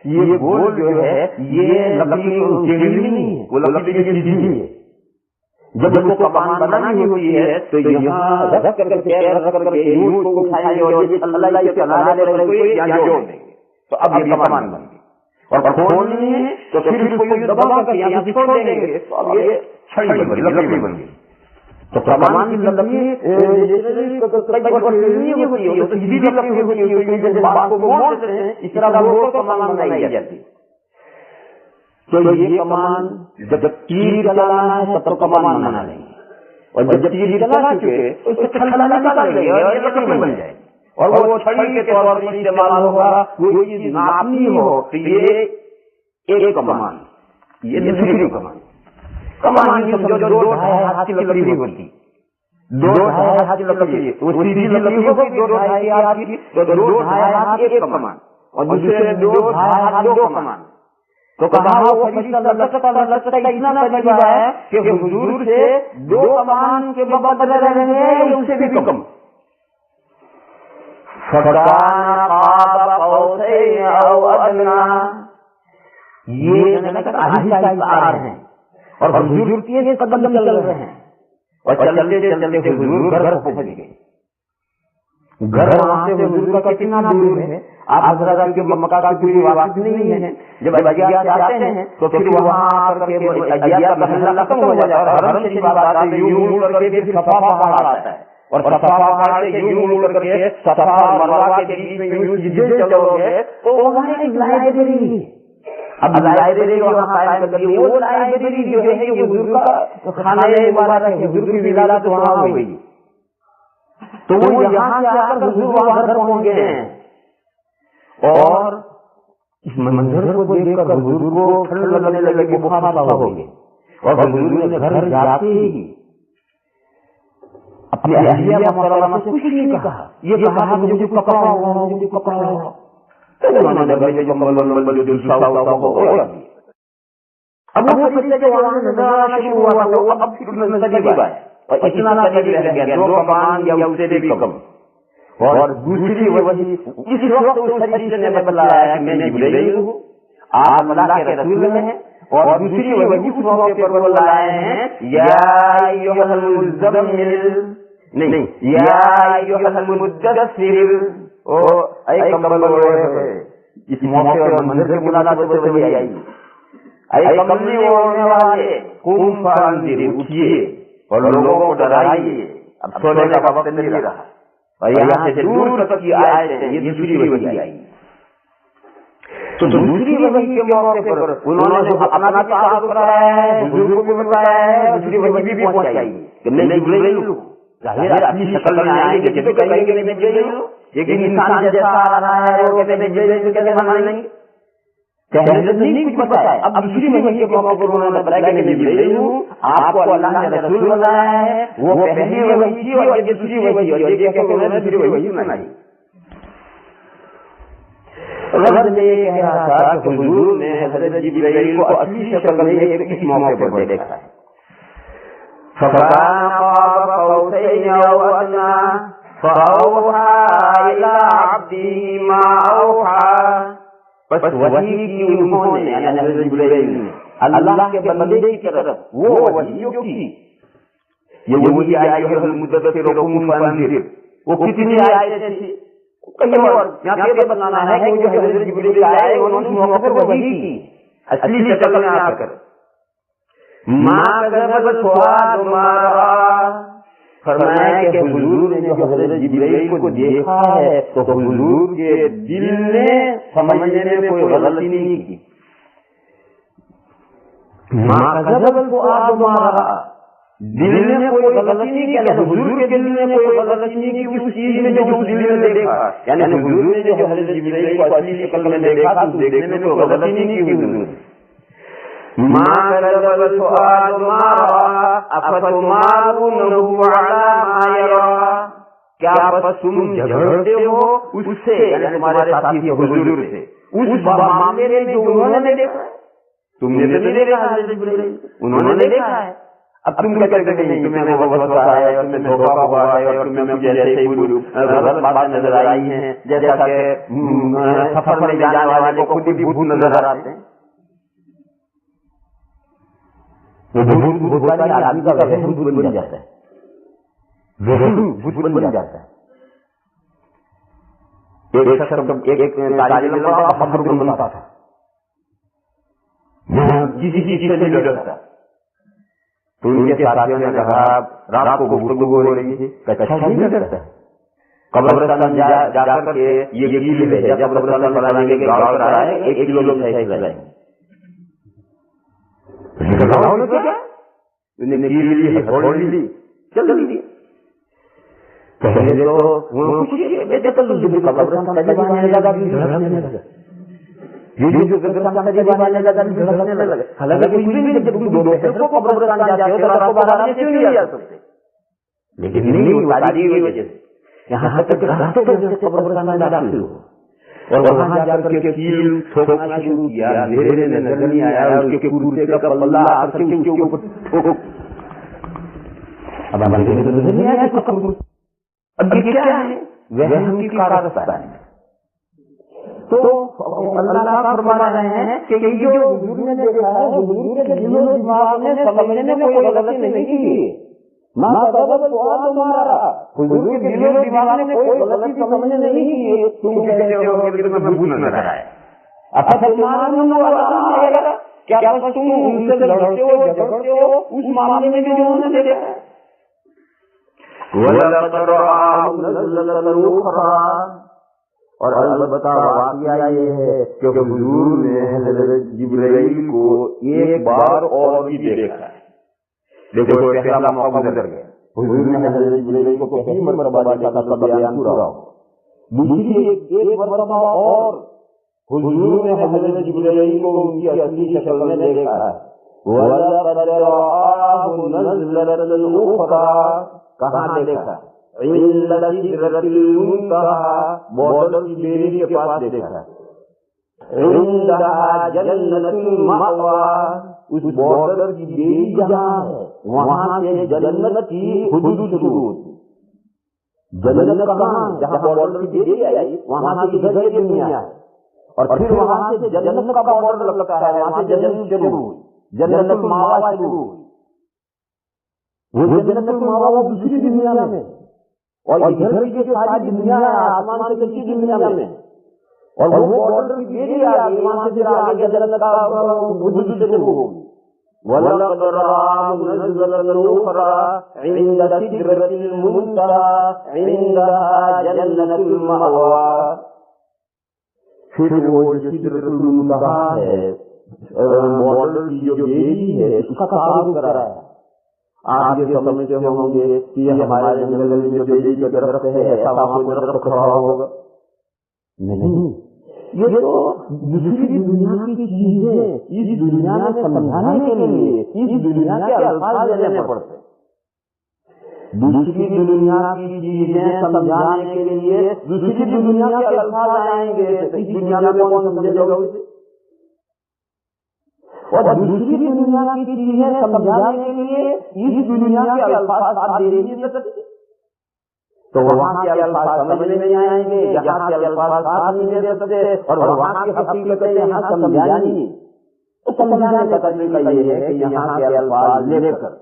ये गोल जो है ये लकड़ी टेढ़ी नहीं है, वो लकड़ी की सीधी है। जब उसको कमान बनानी होती है तो यहाँ रख करके पैर रख करके यूं उसको उठाएंगे और ये छल्लाई से किनारे पर यहाँ जोड़ देंगे, तो अब ये कमान बन गई। और खोलनी है तो फिर इसको दबा कर यहाँ से छोड़ देंगे, तो अब ये छड़ी बन गई, लकड़ी बन गई। तो कमान की लकड़ी नहीं होती है, तो सीधी लकड़ी होती है, जैसे बात को मोड़ देते हैं इस तरह मोड़ को कमान बनाई जाती। तो ये कमान जब तीर चलाना है तब तो कमान बना लेंगे, और जब तीर चला चुके तो उससे छल्ला निकाल लेंगे और ये लकड़ी बन जाएगी। और वो छड़ी के तौर पर इस्तेमाल होगा। कोई चीज नापनी हो तो ये एक कमान, ये दूसरी कमान। कमान समझो 2-2.5 हाथ की लकड़ी होती, 2-2.5 हाथ की लकड़ी, वो सीधी लकड़ी होगी 2-2.5 हाथ की, तो 2-2.5 हाथ एक कमान और दूसरे 2-2.5 हाथ 2 कमान। तो कहा वो फरिश्ता लचकता इतना करीब है कि हुजूर से 2 कमान के बराबर रहे हैं, उससे भी कम। ये आहिस्ता आ रहे हैं और हुजूर के कदम चल रहे हैं, और चलते चलते हुजूर घर पहुंच गए। घर वहां से हुजूर का कितना दूर है आप हजरत के मक्का की पूरी वाकिफ नहीं है। जब अय्या आते हैं तो फिर वहां आकर के अय्या का महल खत्म हो जाता है और हरम शरीफ आते हैं, यूं मुड़ करके फिर सफा पहाड़ आता है, और सफा पहाड़ से यूं मुड़ करके सफा और मरवा के बीच में यूं सीधे चलोगे तो वहां एक लाइब्रेरी है। अब लाइब्रेरी वहां कायम कर दी, वो लाइब्रेरी जो है ये हुजूर का खाने मुबारक है, हुजूर की विलादत वहां हुई। तो वो यहाँ से आकर हुजूर वहां घर पहुंच गए हैं, और इस मंजर को देखकर हुजूर को ठंड लगने लगी, बुखार सा हो गई, और हुजूर ने घर जाते ही अपनी अहलिया मोहतरमा से कुछ नहीं कहा, ये कहा मुझे पकड़ा हुआ, मुझे पकड़ा हुआ। तो उन्होंने घर में कंबल जो दूसरा हो गया। अब वो फरिश्ते जो वहां नजर आना शुरू हुआ था वो अब फिर नजदीक आए और इतना करीब रह गया 2 कमान या उससे भी कम। और दूसरी वही इस वक्त उस फरिश्ते ने बताया कि मैं जिब्राइल हूं, आप अल्लाह के रसूल हैं। और दूसरी वही उस मौके पर वो लाए हैं या अय्युहल मुज़म्मिल, नहीं या अय्युहल मुद्दस्सिर, ओ ऐ कंबल ओढ़े। इस मौके और मंदिर के मुनासिबत से वही आई, ऐ कंबल ओढ़ने वाले कुम फअंज़िर, उठिए और लोगों को डराइए, अब सोने का वक्त नहीं रहा। और यहाँ से दूर तक की आयतें, ये दूसरी वही आई। तो दूसरी वही के मौके पर उन्होंने अपना भी तारुफ कराया है, हुजूर को भी बताया है, दूसरी वही भी पहुंचाई कि मैं जिब्राइल हूं। जाहिर अपनी शक्ल में आएंगे जब तो कहेंगे मैं जिब्राइल हूं, लेकिन इंसान जैसा आ रहा है वो कहते हैं जिब्राइल कैसे मानेंगे, पहले तो नहीं कुछ बताया। अब दूसरी वही के मौके पर उन्होंने बताया कि मैं जिब्राइल हूं, आपको अल्लाह ने रसूल बनाया है। वो पहली वही थी और ये दूसरी वही, और ये कहकर उन्होंने दूसरी वही सुनाई। रब ने ये कह रहा था कि हुजूर ने हज़रत जिब्राइल को असली शक्ल में इस मौके पर देखा है। फकान क़ाब क़ौसैन औ अदना फ़अौहा इला अब्दिही मा औहा। बस वही की उन्होंने यानी हज़रत जिब्राइल ने अल्लाह के बंदे की तरफ वो वही जो की, ये वही या अय्युहल मुद्दस्सिर क़ुम फअंज़िर, वो कितनी आयतें थी कहीं और यहाँ पे बताना है कि जो हज़रत जिब्राइल आए उन्होंने मौके पर वही की असली शक्ल में आकर। मा कज़बल फुआद मा रआ, फरमाया कि हुजूर ने जो हज़रत जिब्राइल को देखा है तो हुजूर के दिल ने समझने में कोई गलती नहीं की। मा कज़बल फुआद मा रआ, दिल ने कोई गलती नहीं किया, हुजूर के दिल ने कोई गलती नहीं की उस चीज में जो उस दिल ने देखा। यानी हुजूर ने जो हज़रत जिब्राइल को असली शक्ल में देखा तो देखने में कोई गलती नहीं की हुजूर ने। मा कज़बल फुआद मा रआ अफतुमारूनहु अला मा यरा, क्या बस तुम झगड़ते हो उससे, यानी तुम्हारे साथी हुजूर से, उस मामले में जो उन्होंने देखा। तुमने तो नहीं देखा हज़रत जिब्रील, उन्होंने देखा है। अब तुम कहते हो कि नहीं तुम्हें वो वसवसा है और तुम्हें धोखा हुआ है और तुम्हें मुझे ऐसे ही गलत बात नजर आई है, जैसा कि सफर में जाने वाले को खुद ही भूत नजर आते हैं। भूत वाली आदमी का वहम भूत बन जाता है, वहम भूत बन जाता है। एक तालिब इल्म का खबर बनता था, किसी चीज से नहीं डरता। तो उनके साथियों ने कहा, रात को गुफ्तगू हो रही थी, अच्छा नहीं डरता। कब्रिस्तान जाकर के ये कील है, जब कब्रिस्तान बनाने के गाँव पर आए 1 किलो लोग सही लगाएंगे। कील ली, हथौड़ी ली, चल दी। पहले तो कब्रिस्तान बनाने लगा, धड़कने लगा, ये जो कब्रिस्तान बनाने लगा, धड़कने लगा। हालांकि कुछ भी नहीं, जब तुम दोपहर को कब्रिस्तान जाते हो तो रात को बाहर से क्यों नहीं आ सकते? लेकिन नहीं, तारीख की वजह से यहाँ तक रातों में कब्रिस्तान में दाखिल हो और वहां जाकर के कील ठोकना शुरू किया। अंधेरे में नजर नहीं आया, उसके कुर्ते का पल्ला आकर के उसके ऊपर ठोक। अब अंधेरे में नजर नहीं आया, अब ये क्या है? वहम की कारस्तान। तो अल्लाह फरमा रहे हैं कि ये जो हुजूर ने देखा है, हुजूर के दिलो दिमाग में समझने में कोई गलती नहीं की। मां बदल दुआ तुम्हारा, हुजूर के दिलो दिमाग में कोई गलती समझने नहीं की। तुम कहते हो कि तुम्हें भूत नजर आया, अच्छा क्या तुम उनसे लड़ते हो, झगड़ते हो उस मामले में जो उन्होंने देखा है? और अलबत्ता वाक़या ये है कि हुजूर ने हज़रत जिब्रील को एक बार और भी देखा है। देखो पहला मौका गुजर गया, हुजूर ने हज़रत जिब्रील को पहली मरतबा देखा था, तब बयान पूरा हो। दूसरी एक मरतबा और हुजूर ने हज़रत जिब्रील को उनकी असली शक्ल में देखा है। वलक़द रआहु नज़लतन उख़रा, कहाँ देखा? बॉर्डर की बेरी के पास देखा। जन्नतुल मअवा, उस बॉर्डर की बेरी जहाँ है वहाँ से जन्नत की हुदूद शुरू होती। जन्नत कहाँ? जहाँ बॉर्डर की बेरी आई वहाँ से इधर ये दुनिया है, और फिर वहाँ से जन्नत का बॉर्डर लगता है, वहाँ से जन्नत शुरू हुई, जन्नतुल मअवा शुरू हुई। वो जन्नतुल मअवा वो दूसरी दुनिया में, और इधर की सारी दुनिया है आसमान से नीचे दुनिया में, और वो बॉर्डर की बेरी आ गई, वहां से फिर आगे जन्नत का हुदूद शुरू होगी। वलक़द रआहु नज़लतन उख़रा इंद सिदरतिल मुंतहा इंदहा जन्नतुल मअवा। फिर वो सिदरतुल मुंतहा है, बॉर्डर की जो बेरी है उसका तारुफ कराया। आप ये समझते होंगे कि हमारे जंगल में जो बेरी का दरख्त है ऐसा वहां कोई दरख्त खड़ा होगा? नहीं, ये तो दूसरी दुनिया की चीजें इस दुनिया में समझाने के लिए इस दुनिया के अल्फाज लेने पड़ते। दूसरी दुनिया की चीजें समझाने के लिए दूसरी दुनिया के अल्फाज आएंगे, इस दुनिया में कौन समझेगा उसे? और दूसरी दुनिया की चीजें समझाने के लिए इस दुनिया के अल्फाज साथ दे नहीं सकते, तो वहाँ के अल्फाज समझ में नहीं आएंगे, यहाँ के अल्फाज साथ नहीं दे सकते, और वहाँ की हकीकतें यहाँ समझानी। तो समझाने का तरीका ये है कि यहाँ के अल्फाज लेकर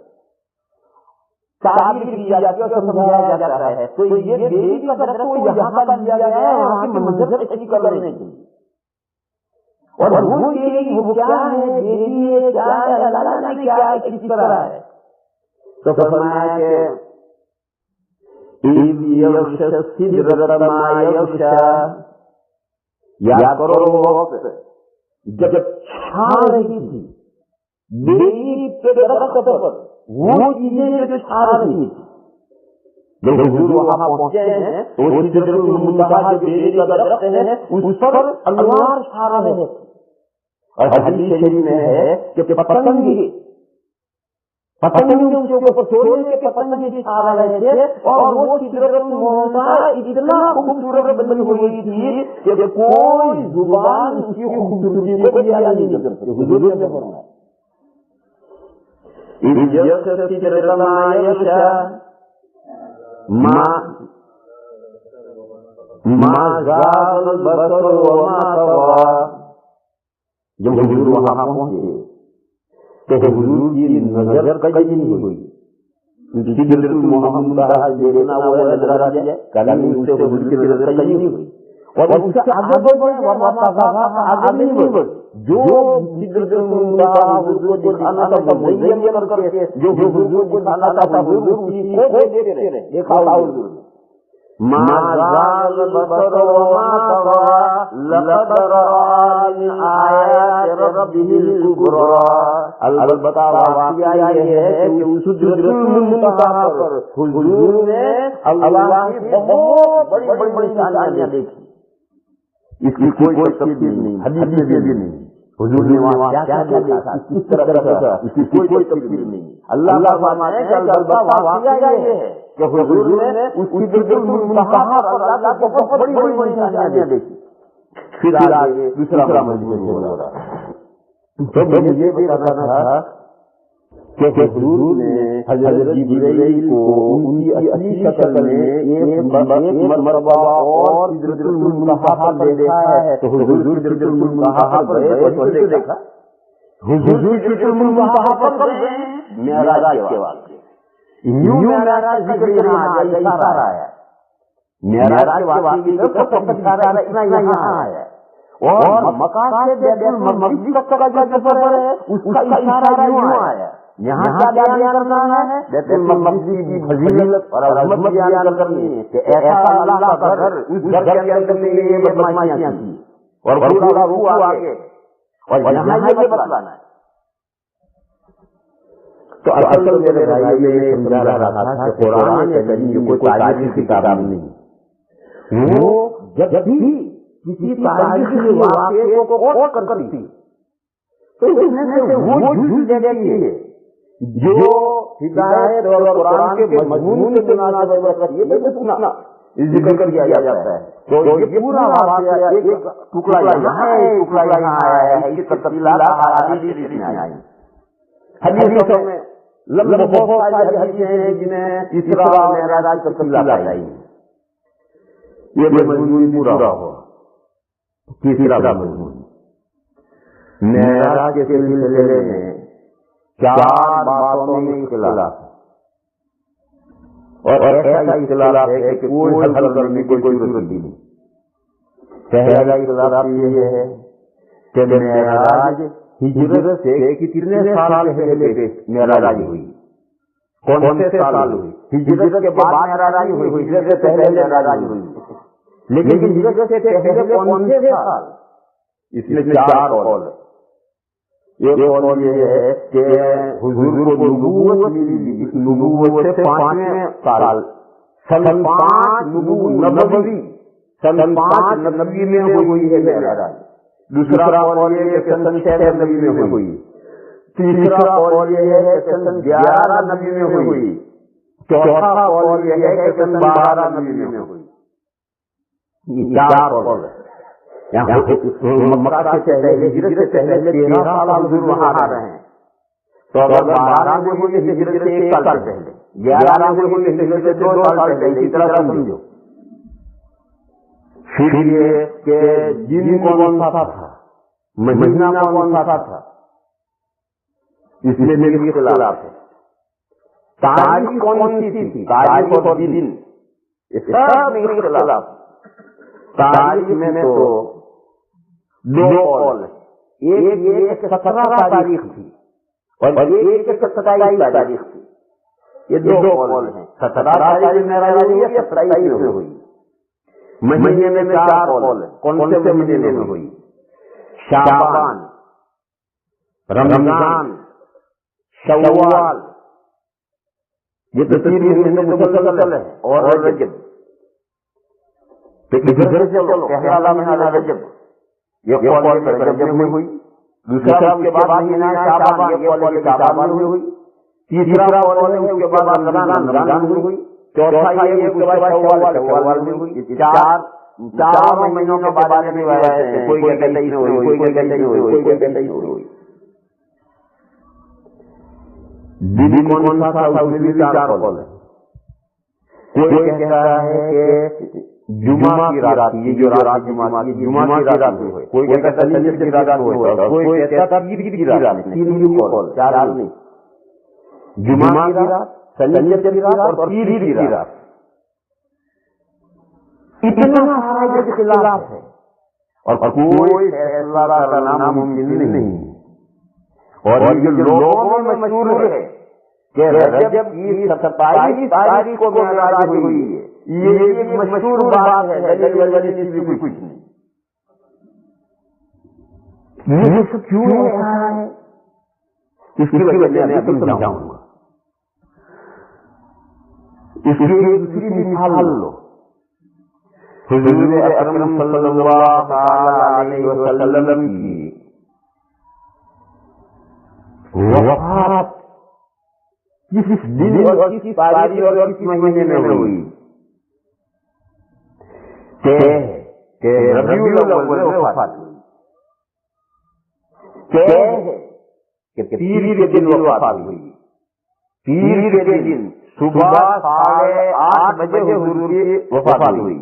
तारीफ किया जाती है और समझाया जाता है। तो ये बेरी का दरख्त को यहाँ का लिया गया है वहाँ की मंजर अच्छी करने के लिए, और वो बेरी वो क्या है, बेरी क्या है, अल्लाह ने क्या है, किस तरह है? तो फरमाया कि याद करो वो वक्त जब छा रही थी बेरी के दरख्त पर वो चीजें जो छा रही थी। जब हुजूर वहां पहुंचे हैं तो सिदरतुल मुंतहा जो बेरी का दरख्त है उस पर अनवार छा रहे हैं, और हदीस शरीफ में है कि पतंगों के ऊपर सोने के पतंगे छा रहे थे और वो सिदरतुल मुंतहा इतना खूबसूरत बनी हुई थी कि कोई जुबान उसकी खूबसूरती को बयान नहीं कर सकती। हुजूर ने फरमाया जब हुजूर वहां पहुंचे तो हुजूर की नजर कहीं नहीं हुई, सिदरतुल मुंतहा देखना वो नजर आ जाए, कभी उससे हुजूर की नजर कहीं नहीं हुई और उससे आगे बढ़े आगे नहीं बढ़े। जो सिदरतुल मुंतहा हुजूर को दिखाना था मुज़य्यन करके जो हुजूर को दिखाना था हुजूर उसी को देखते रहे। देखा हुजूर ने माज़ाल बसर वमा तग़ा लक़द रआ मिन आयाति रब्बिहिल कुबरा। अलबत्ता वाक़िया ये है कि उस सिदरतुल मुंतहा पर हुजूर ने अल्लाह की बहुत बड़ी निशानियां देखी। इसकी कोई तफसीर नहीं, हदीस में भी नहीं। हुजूर ने वहां क्या देखा, किस तरह का, इसकी कोई तफसीर नहीं। अल्लाह फरमाते हैं कि अलबत्ता वाक़िया ये है कि हुजूर ने उस सिदरतुल मुंतहा पर अल्लाह की बहुत बड़ी निशानियां देखी। फिर आगे दूसरा मजबूत हो रहा है। तो मुझे भी बताना था कि हुजूर ने हज़रत जिब्रील को उनकी असली शक्ल में एक मरतबा और सिदरतुल मुंतहा पर देखा है। तो हुजूर सिदरतुल मुंतहा पर गए, देखा हुजूर सिदरतुल मुंतहा पर मेराज के वाक़े यूं मेराज जिक्र यहाँ इशारा आया, मेराज के वाक़े का इशारा इतना यहाँ आया और मक्का से बैतुल मक़दिस तक का जो सफर है उसका इशारा यूं आया। यहाँ क्या बयान करना है, बैतुल मक़दिस की फजीलत और अज़मत बयान करनी है कि ऐसा अल्लाह का घर, उस घर के अंदर में ये बदमाशियां थी और पूरा रूह आगे और यहाँ ये बताना है। तो असल मेरे भाई में समझा रहा था कि कुरान करीम कोई तारीखी किताब नहीं, वो जब भी किसी तारीखी वाक़े को कोट करती तो इसमें से वो झूठ दे देती है जो हिदायत और कुरान के मजमून से मुनासिब रखती है। तो सुना जिक्र कर दिया जाता है तो ये पूरा वाक़या एक टुकड़ा यहाँ है, टुकड़ा यहाँ आया है, इसकी तफसीलात अहादीस में आई हैं। हदीसों में लंबे बहुत सारी हदीसें हैं जिन्हें इसरा और मेराज की तफसीलात आई हैं। ये मजमून पूरा हो तीसरा मजमून मेराज के सिलसिले में चार बातों में इख्तिलाफ और ऐसा इख्तिलाफ है कि कोई हल करने की कोई जरूरत नहीं। पहला इख्तिलाफ ये है कि मेराज हिजरत से कितने साल पहले मेराज हुई, कौन से साल हुई। हिजरत के बाद मेराज हुई, हिजरत से पहले मेराज हुई, लेकिन हिजरत से पहले कौन से साल, इसमें चार कौल है। एक कौल ये है कि हुजूर को नबूवत मिली, नबूवत से 5वें साल सन 5 नबवी सन 5 नबी में हुई है मेराज। दूसरा कौल ये है कि सन 6 नबी में हुई। तीसरा कौल ये है कि सन 11 नबी में हुई। चौथा कौल ये है कि सन 12 नबी में हुई। चार कौल है। यहाँ मक्का से पहले हिजरत से पहले 13 साल हुजूर वहां रहे हैं। तो अगर 12 में हुई हिजरत से 1 साल पहले, 11 में हुई हिजरत से 2 साल पहले, इसी तरह समझो। फिर ये कि दिन कौन सा था, महीना कौन सा था, इसमें मेरी इख्तिलाफ है। तारीख कौन सी थी, तारीख और दिन, सब मेरी इख्तिलाफ। तारीख में तो 2 कौल है, एक 17 तारीख थी और एक 27 तारीख थी। ये 2 कौल हैं। 17 तारीख मेराज हुई है, 27 में हुई। महीने में 4 कौल है, कौन से महीने में हुई। शाबान, रमजान, शव्वाल, ये तो 3 महीने मुसलसल है और रजब। इधर से चलो पहला महीना रजब, ये कौल रजब में हुई। दूसरा उसके बाद महीना शाबान, ये कौल शाबान में हुई। तीसरा कौल है उसके बाद रमजान में हुई, चौथा ये उसके बाद शव्वाल में हुई। चारों महीनों के बारे में कोई कहता है इसमें हुई, कोई कहता है इसमें हुई, कोई कहता है इसमें हुई। दिन कौन सा था उसमें भी चार कौल है। कोई कहता है कि जुमा की रात, ये जो रात जुमा की रात में हुई, कोई कहता है सनीचर की रात में हुई, कोई कहता है ईद की रात में। तीन कौल, चार नहीं, जुमा की रात, सनीचर की रात और ईद की रात। इतना सारा ये खिलाफ है और कोई फैसला करना मुमकिन नहीं। और ये लोगों में मशहूर है कि रजब की 27 तारीख को मेराज हुई है, ये एक मशहूर बात है, दलील भी कुछ नहीं। ये सब क्यों ऐसा है, इसकी वजह मैं अभी समझाऊंगा। इसकी एक दूसरी मिसाल लो। हुजूर अकरम सल्लल्लाहु अलैहि वसल्लम की वफ़ात किस दिन और किस तारीख और किस महीने में हुई? कि रबीउल अव्वल में वफ़ात हुई, कि पीर के दिन वफ़ात हुई। पीर के दिन सुबह 8:30 बजे हुजूर की वफ़ात हुई।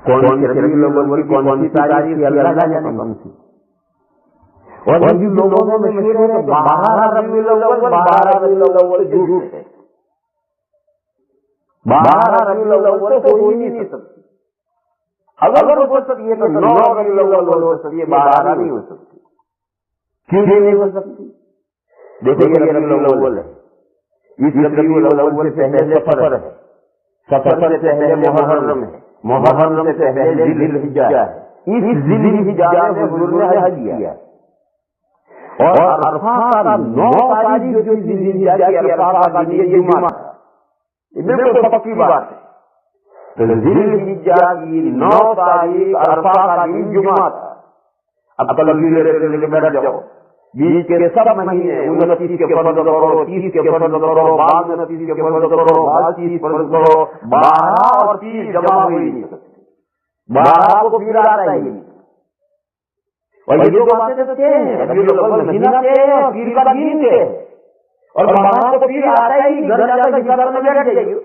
कौन सी रबीउल अव्वल की कौन सी तारीख थी, अल्लाह जाने कौन सी। और जिन लोगों में मशहूर है 12 रबीउल अव्वल, 12 रबीउल अव्वल झूठ है। 12 रबीउल अव्वल तो हो ही नहीं सकती। अगर हो सकती है तो 9 रबीउल अव्वल हो सकती है, 12 नहीं हो सकती। क्यों नहीं हो सकती? देखो ये रबीउल अव्वल है, इस रबीउल अव्वल से पहले सफर है, सफर से पहले मुहर्रम है, मुहर्रम से पहले ज़िलहिज्जा है। इस ज़िलहिज्जा में हुजूर ने हज किया और अरफा का 9 तारीख जो थी ज़िलहिज्जा की अरफा का दिन ये जुमा था। ये बिल्कुल पक्की बात है। तो ज़िलहिज्जा की 9 तारीख अरफा का दिन जुमा था। अब कल बैठ जाओ, बीच के सब महीने 29 के फर्ज करो, 30 के फर्ज करो, बाद 29 के फर्ज करो, बाद 30 फर्ज करो, 12 और 30 जमा हो ही नहीं सकते। 12 को पीर आता ही नहीं। और ये जो बातें तो थे रबीउल अव्वल महीना के और पीर का दिन के, और 12 को पीर आता ही घर जाकर हिसाब में बैठ जाइए,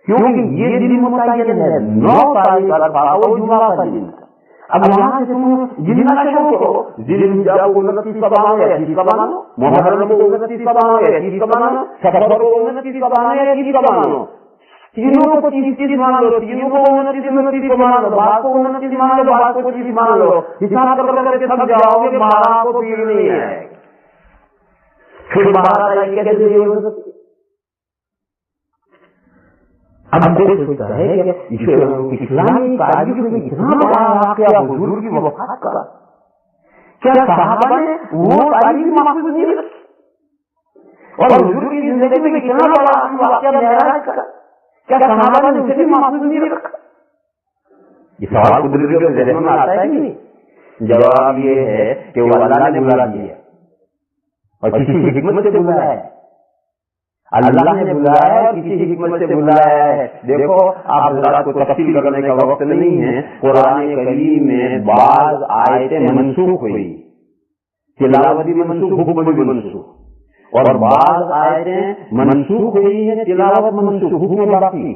क्योंकि ये दिन मुतय्यन है 9 तारीख अरफा को जुमा का दिन। अब वहां से तुम जितना शुरू करो, ज़िलहिज्जा को 29 का बनाओ या 30 का बनाओ, मुहर्रम को 29 का बनाओ या 30 का बनाओ, सफर को 29 का बनाओ या 30 का बनाओ, तीनों को 30 मान लो, तीनों को 29 को मान लो, बाद को 29 मान लो, बाद को 30 मान लो, हिसाब करके थक जाओगे, 12 को पीर नहीं है। फिर 12 तारीख कैसे हो सकती? अब कोई सोचता है कि इस्लामी तारीख में इतना बड़ा वाक़या हुजूर की वफ़ात का, क्या सहाबा ने वो तारीख महफूज नहीं रखी? और हुजूर की जिंदगी में इतना बड़ा वाक़या मेराज का, क्या सहाबा ने उसे भी महफूज नहीं रखा? ये सवाल कुदरत के ज़हन में आता है कि नहीं? जवाब ये है कि वो अल्लाह ने बुला दिया और किसी हिकमत से बुलाया है। अल्लाह ने बुलाया और किसी हिकमत से बुलाया है। देखो, आप को तफसील करने का वक्त नहीं है। कुरान करीम में बाज़ आयतें मनसूख हुई, तिलावत भी मनसूख, हुक्म भी मनसूख, और बाज़ आयतें मनसूख हुई है, तिलावत मनसूख, हुक्म बाकी।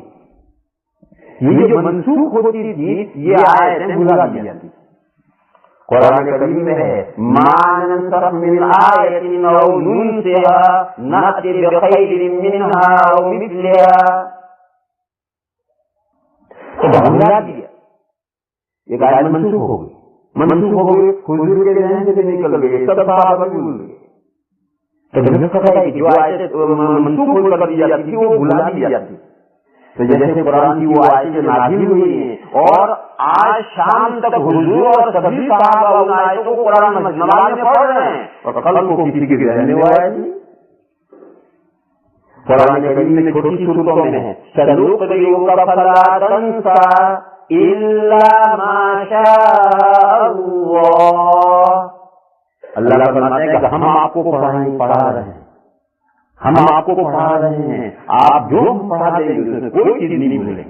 ये जो मनसूख होती थी ये आयतें भुला दी जाती। कुरान करीम में है मा नंसख मिन आयतिन औ नुनसिहा नअति बिखैरिन मिनहा औ मिथलिहा, तो भुला दिया, एक आयत मनसूख हो गई, हुजूर के ज़हन से निकल गई, सब सहाबा भूल गए। तो जो आयत मनसूख कर दी जाती थी वो भुला दी जाती। तो जैसे कुरान की वो आयतें नाज़िल हुई हैं और आज शाम तक हुजूर और सभी सहाबा उन आयतों को कुरान में नमाज में पढ़ रहे हैं और कल को किसी के ज़हन में वो आयत नहीं। कुरान करीम में छोटी सूरतों में है सनुक़रिउका फला तंसा इल्ला मा शाअल्लाह। अल्लाह फरमाते हैं कि हम आपको पढ़ा रहे हैं, ہم آپ کو پڑھا رہے ہیں، آپ جو ہم پڑھا دیں گے اس میں کوئی چیز نہیں بھولیں گے۔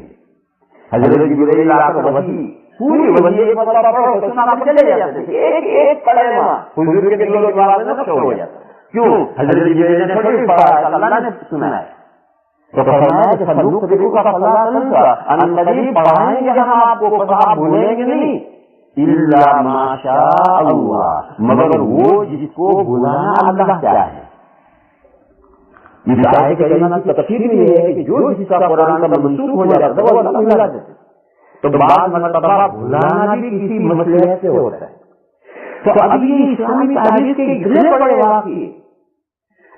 حضرت جبرائیل آ کر وحی پوری وحی ایک مرتبہ پڑھو تو سنا کے چلے جاتے تھے، ایک ایک کلمہ حضور کے دل و دماغ میں نقش ہو جاتا۔ کیوں؟ حضرت جبرائیل نے تھوڑی پڑھا ہے، اللہ نے سنا ہے۔ تو فرمایا کہ صندوق دیکھو کا فلا تنسا، ان قریب پڑھائیں گے ہم آپ کو، بس آپ بھولیں گے نہیں، الا ما شاء اللہ، مگر وہ جس کو بھلانا اللہ چاہے۔ اس آیت کریمہ کی تفسیر میں یہ ہے کہ جو جس کا قرآن کا منسوخ ہو جاتا ہے وہ اللہ بھلا دیتے۔ تو بعض مرتبہ بھلانا بھی کسی مسئلے سے ہوتا ہے۔ تو اب یہ اسلامی تاریخ کے اتنے بڑے واقعے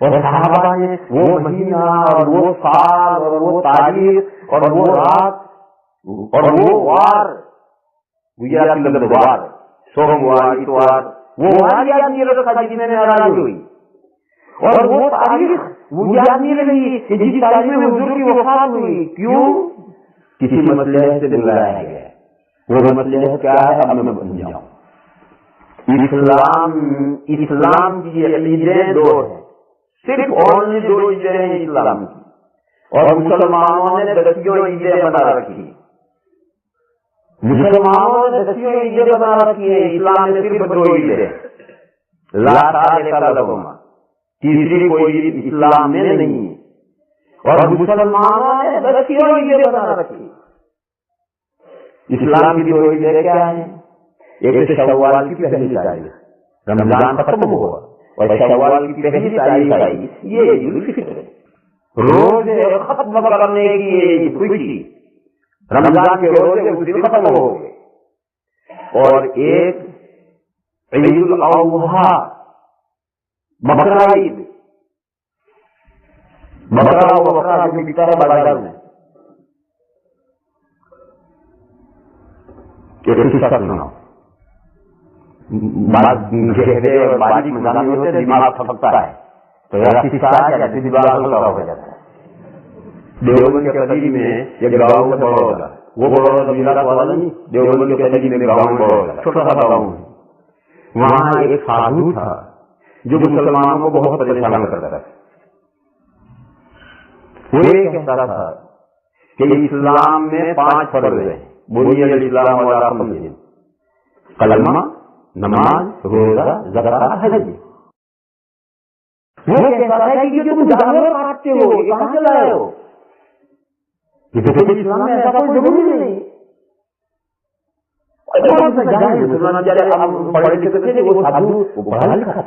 اور صحابہ نے وہ مہینہ اور وہ سال اور وہ تاریخ اور وہ رات اور وہ وار، سوموار اتوار، وہ وار یاد نہیں رکھا جس میں ناراضی ہوئی، اور وہ تاریخ وہ یاد نہیں رہی کہ جس تاریخ میں حضور کی وفات ہوئی۔ کیوں؟ کسی مسئلے سے بلایا گیا۔ وہ مسئلہ کیا ہے؟ اب میں بن جاؤں۔ اسلام کی عقیدیں دو ہیں، صرف اونلی دو عیدیں ہیں اسلام کی، اور مسلمانوں نے 10 عیدیں بنا رکھی۔ مسلمانوں نے 10 عیدیں بنا رکھی ہیں، اسلام نے صرف 2 عیدیں، لا ثالث لہما، تیسری کوئی عید اسلام میں نہیں ہے۔ اور مسلمانوں نے 10 عیدیں بنا رکھی۔ اسلام کی 2 عیدیں کیا ہیں؟ ایک شوال کی پہلی تاریخ، رمضان ختم ہوا اور شوال کی پہلی تاریخ آئی، یہ عید الفطر ہے، روزے ختم کرنے کی خوشی، رمضان کے روزے اس دن ختم ہو گئے۔ اور ایک عید الاضحیٰ، بقرہ عید، بقرہ جو بکتا ہے بازار میں۔ چہرے اور باریک مضامین ہوتے ہیں، دماغ تھکتا ہے تو دماغ ہلکا ہو جاتا ہے۔ دیوبند کے قریب میں ایک گاؤں ہے بڑودہ، وہ بڑودہ ضلع والا نہیں، دیوبند کے قریب میں گاؤں بڑودہ، چھوٹا سا گاؤں ہے۔ وہاں ایک سادھو تھا جو مسلمانوں کو بہت پریشان کرتا تھا۔ وہ یہ کہتا تھا کہ اسلام میں 5 فرض ہیں، بنی الاسلام علی 5، کلمہ، نماز، روزہ، زکوٰۃ، حج۔ وہ کہتا ہے کہ جو تم جانور کاٹتے ہو یہ کہاں سے لائے ہو؟ یہ تو اسلام میں ایسا کوئی ضروری نہیں۔ پڑھے لکھے تھے، وہ سادھو وہ پڑھا لکھا تھا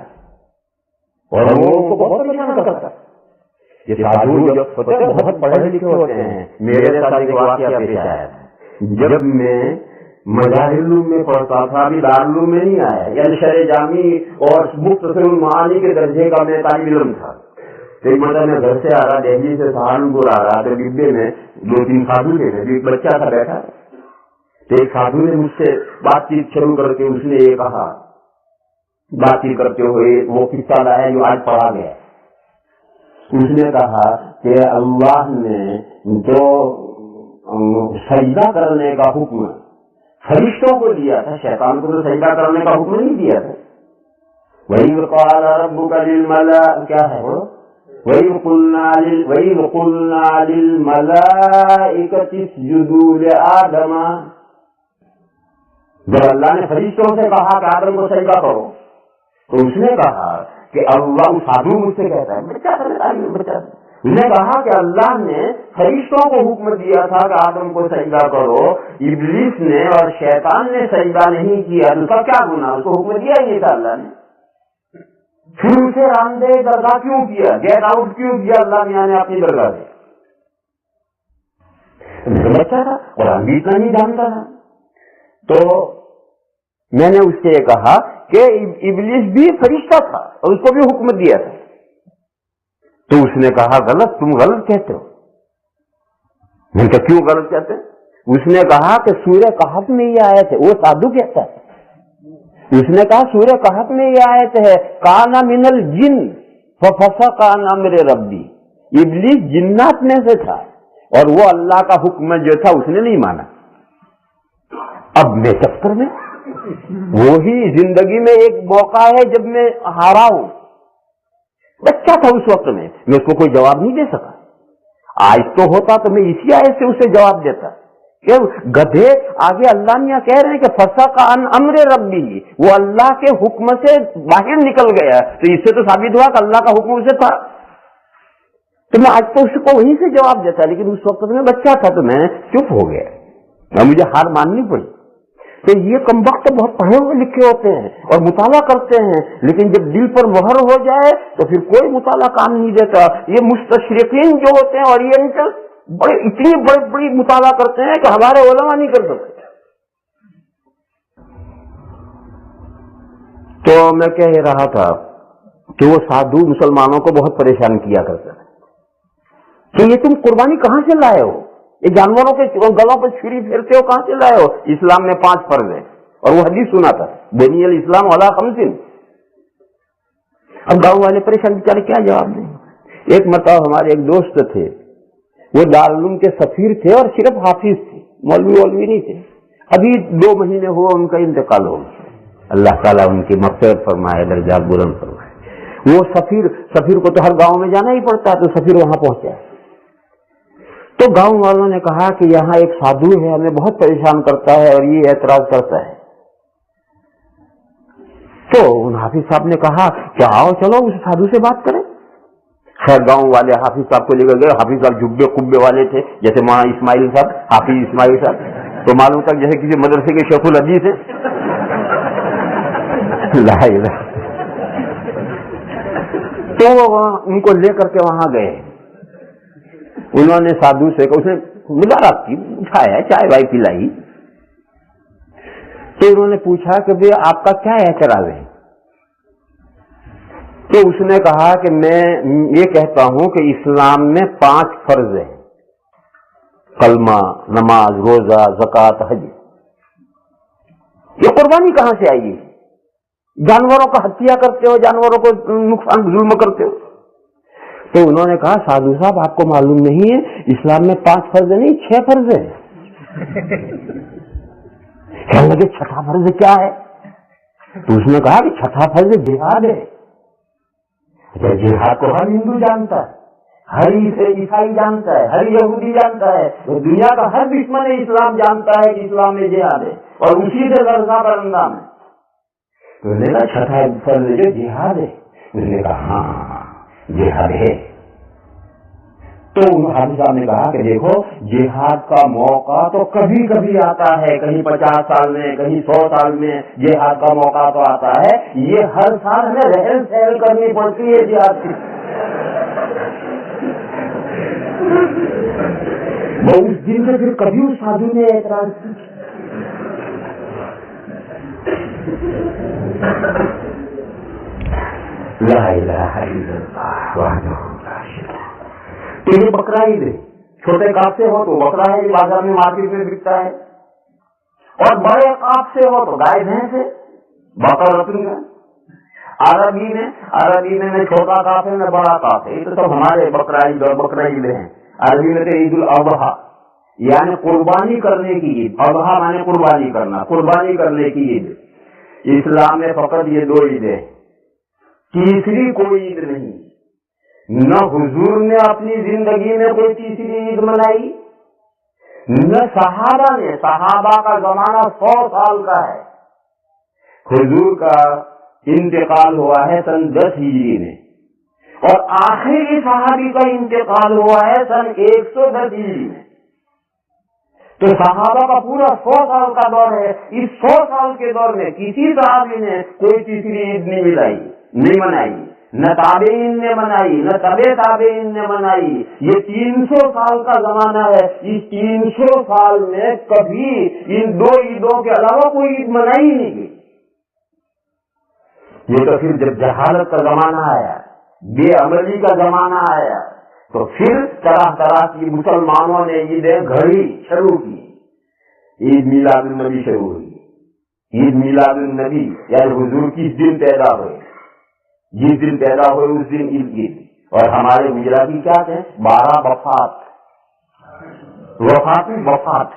اور وہ بہت پریشان کرتا تھا۔ یہ سادھو جب بہت پڑھے لکھے ہوتے ہیں، میرے ساتھ ایک واقعہ پیش آیا تھا۔ جب میں مظاہر العلوم میں پڑھتا تھا، ابھی دارالعلوم میں نہیں آیا، یعنی شرح جامی اور مختصر المعانی کے درجے کا میں طالب علم تھا۔ ایک مرتبہ میں گھر سے آ رہا، دہلی سے سہارنپور آ رہا، تو ڈبے میں 2-3 سادھو تھے، ایک بچہ تھا بیٹھا، تو ایک سادھو نے مجھ سے بات چیت شروع کر کے اس نے یہ کہا، بات چیت کرتے ہوئے وہ قصہ لایا جو آج پڑھا گیا۔ اس نے کہا کہ اللہ نے جو سجدہ کرنے کا حکم فرشتوں کو دیا تھا، شیطان کو تو سجدہ کرنے کا حکم نہیں دیا تھا۔ وَإِذْ قَالَ رَبُّكَ لِلْمَلَائِكَةِ کیا ہے وہ؟ وَإِذْ قُلْنَا لِلْمَلَائِكَةِ اسْجُدُوا لِآدَمَ، جب اللہ نے فرشتوں سے کہا کہ آدم کو سجدہ کرو، تو اس نے کہا کہ اللہ، سادھو مجھ سے کہتا ہے، اس نے کہا کہ اللہ نے فرشتوں کو حکم دیا تھا کہ آدم کو سجدہ کرو، ابلیس نے اور شیطان نے سجدہ نہیں کیا، اس کا کیا گناہ؟ اس کو حکم دیا ہی نہیں تھا اللہ نے، پھر اسے راندے درگاہ کیوں کیا، گیٹ آؤٹ کیوں کیا اللہ میاں نے اپنی درگاہ سے؟ بچہ تھا، قرآن بھی اتنا نہیں جانتا تھا۔ تو میں نے اس سے یہ کہا کہ ابلیس بھی فرشتہ تھا اور اس کو بھی حکم دیا تھا۔ تو اس نے کہا غلط، تم غلط کہتے ہو۔ میں نے کہا کیوں غلط کہتے ہیں؟ اس نے کہا کہ سورہ کہف میں یہ آیت ہے، وہ سادھو کہتا ہے، اس نے کہا سورہ کہف میں یہ آیت ہے، کانا من الجن ففسق عن امر ربی، ابلیس جنات میں سے تھا اور وہ اللہ کا حکم جو تھا اس نے نہیں مانا۔ اب میں چکر میں وہی زندگی میں ایک موقع ہے جب میں ہارا ہوں، बच्चा था उस वक्त में, मैं उसको कोई जवाब नहीं दे सका। आज तो होता तो मैं इसी आयत से उसे जवाब देता कि गधे आगे अल्लाह मियां कह रहे हैं कि फसा का अमरे रब्बी, वो अल्लाह के हुक्म से बाहर निकल गया, तो इससे तो साबित हुआ कि अल्लाह का हुक्म उसे था। तो मैं आज तो उसको वहीं से जवाब देता, लेकिन उस वक्त में बच्चा था तो मैं चुप हो गया, मुझे हार माननी पड़ी। तो ये कमबख्त बहुत पढ़े हुए लिखे होते हैं और मुताला करते हैं, लेकिन जब दिल पर मोहर हो जाए तो फिर कोई मुताला काम नहीं देता। ये मुस्तशरिकीन जो होते हैं ओरिएंटल, बड़े इतनी बड़ी मुताला करते हैं कि हमारे उलमा नहीं कर सकते। तो मैं कह रहा था कि वो साधु मुसलमानों को बहुत परेशान किया करते हैं कि ये तुम कुर्बानी कहां से लाए हो, ये जानवरों के गलों पर छुरी फेरते हो कहां से लाए हो? इस्लाम में 5 फर्ज है, और वो हदीस सुना था, बुनियल इस्लाम अला 5। अब गांव वाले परेशान बेचारे, क्या जवाब दें। एक मरतबा हमारे एक दोस्त थे, वो दारुल के सफीर थे और सिर्फ हाफिज थे, मौलवी नहीं थे। अभी 2 महीने हुआ उनका इंतकाल हो गया, अल्लाह ताला उनकी मग़फ़िरत फरमाए, दर्जा बुलंद फरमाए। वो सफीर को तो हर गांव में जाना ही पड़ता है, तो सफीर वहां पहुंचा। तो गांव वालों ने कहा कि यहाँ एक साधु है, हमें बहुत परेशान करता है और ये एतराज करता है। तो उन हाफिज साहब ने कहा कि आओ चलो उस साधु से बात करें। खैर गांव वाले हाफिज साहब को लेकर गए। हाफिज साहब जुब्बे कुब्बे वाले थे, जैसे वहां इस्माइल साहब, हाफिज इस्माइल साहब, तो मालूम तक जैसे किसी मदरसे के शेखुल हदीस है। तो उनको लेकर के वहां गए। उन्होंने साधु से उसने मुबारक की, उठाया, चाय वाय पिलाई। तो उन्होंने पूछा कि भाई आपका क्या एतराज है? तो उसने कहा कि मैं ये कहता हूं कि इस्लाम में 5 फर्ज है, कलमा, नमाज, रोजा, ज़कात, हज। ये कुर्बानी कहां से आई? जानवरों को हत्या करते हो, जानवरों को नुकसान जुल्म करते हो। तो उन्होंने कहा साधु साहब आपको मालूम नहीं है, इस्लाम में 5 फर्ज नहीं 6 फर्ज है। कहने लगे 6ठा फर्ज क्या है? तो उसने कहा कि 6ठा फर्ज जिहाद है। जिहाद को हर हिंदू जानता है, हर ईसाई जानता है, हर यहूदी जानता है, तो दुनिया का हर दुश्मन इस्लाम जानता है कि इस्लाम में जिहाद है और उसी से लड़का पर अंजाम है। तो उन्होंने कहा 6ठा फर्ज जो जिहाद है। उसने कहा हाँ जिहाद है। तो हाफिज साहब ने कहा कि देखो जिहाद का मौका तो कभी कभी आता है, कहीं 50 साल में, कहीं 100 साल में जिहाद का मौका तो आता है। ये हर साल हमें रहल सहल करनी पड़ती है जिहाद की। वो उस दिन से फिर कभी उस साधु ने एतराज ला इलाहा इल्लल्लाह वहदहू ला शरीक। तो ये बकरा ईद है, छोटे काफ से हो तो बकरा है, बाजार में मार्केट में बिकता है, और बड़े काफ से हो तो गाय भैंस है, बकरा रखनी है। अरबी में छोटा काफ है, न बड़ा काफ है। ये तो सब हमारे बकरा ईद और बकरा ईद है। अरबी में तो ईद उल अज़हा यानी कुर्बानी करने की ईद। अज़हा माने कुर्बानी करना, कुर्बानी करने की ईद। इस्लाम में फकत ये 2 ईदें, तीसरी कोई ईद नहीं। न हुजूर ने अपनी जिंदगी में कोई तीसरी ईद मनाई, न सहाबा ने। सहाबा का जमाना 100 साल का है। हुजूर का इंतकाल हुआ है सन 10 हिजरी में, और आखिरी सहाबी का इंतकाल हुआ है सन 110 हिजरी में। तो सहाबा का पूरा 100 साल का दौर है। इस 100 साल के दौर में किसी सहाबी ने कोई तीसरी ईद नहीं मनाई, न ताबेइन ने मनाई, न तबे ताबेइन ने मनाई। ये 300 साल का जमाना है। इस 300 साल में कभी इन 2 ईदों के अलावा कोई ईद मनाई नहीं गई। ये तो फिर जब जहालत का जमाना आया, बेअमली का जमाना आया, तो फिर तरह तरह की मुसलमानों ने ईदें घड़ी शुरू की। ईद मिलादुन नबी शुरू हुई। ईद मिलादुन नबी यानी हुजूर किस दिन पैदा हुए, जिस दिन पैदा हुए उस दिन ईद की। और हमारे गुजराती क्या थे? 12 वफात, वफात।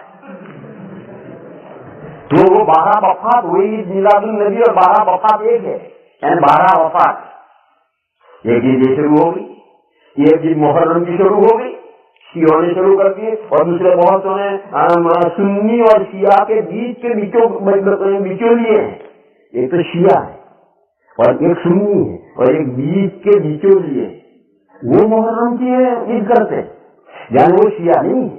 तो वो 12 वफात हुई, ईद मिलादुन नबी और 12 वफात एक है, यानी 12 वफात। एक ईद ये शुरू हो गई, एक ईद मुहर्रम की शुरू हो गई, शियों ने शुरू कर दिए, और दूसरे बहुत ने सुन्नी और शिया के बीच के बीचों लिए हैं। एक तो शिया है और एक सुन्नी है और एक बीच के बीचों लिए वो मुहर्रम की ईद करते हैं, यानी वो शिया नहीं है,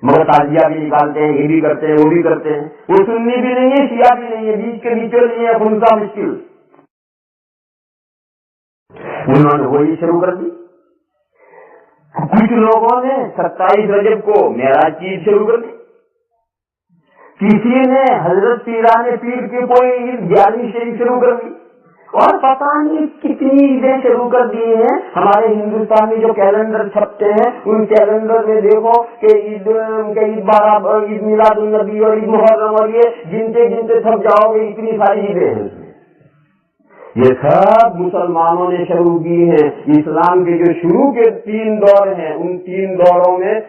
मगर ताजिया भी निकालते हैं, ये भी करते हैं, वो भी करते हैं। वो सुन्नी भी नहीं है, शिया भी नहीं है, बीच के बीचों लिए है, उनका मुश्किल। उन्होंने वही शुरू कर दी। कुछ लोगों ने 27 रजब को मेराज की ईद शुरू कर दी, किसी ने हजरत पीराने पीर की कोई ईद 11वीं शरीफ शुरू कर दी, और पता नहीं कितनी ईदें शुरू कर दी हैं। हमारे हिंदुस्तान में जो कैलेंडर छपते हैं उन कैलेंडर में देखो कि ईद मिलाद उन नबी और ईद मुहर्रम और ये गिनते गिनते थक जाओगे, इतनी सारी ईदें हैं उसमें। ये सब मुसलमानों ने शुरू की हैं। इस्लाम के जो शुरू के 3 दौर हैं, उन 3 दौरों में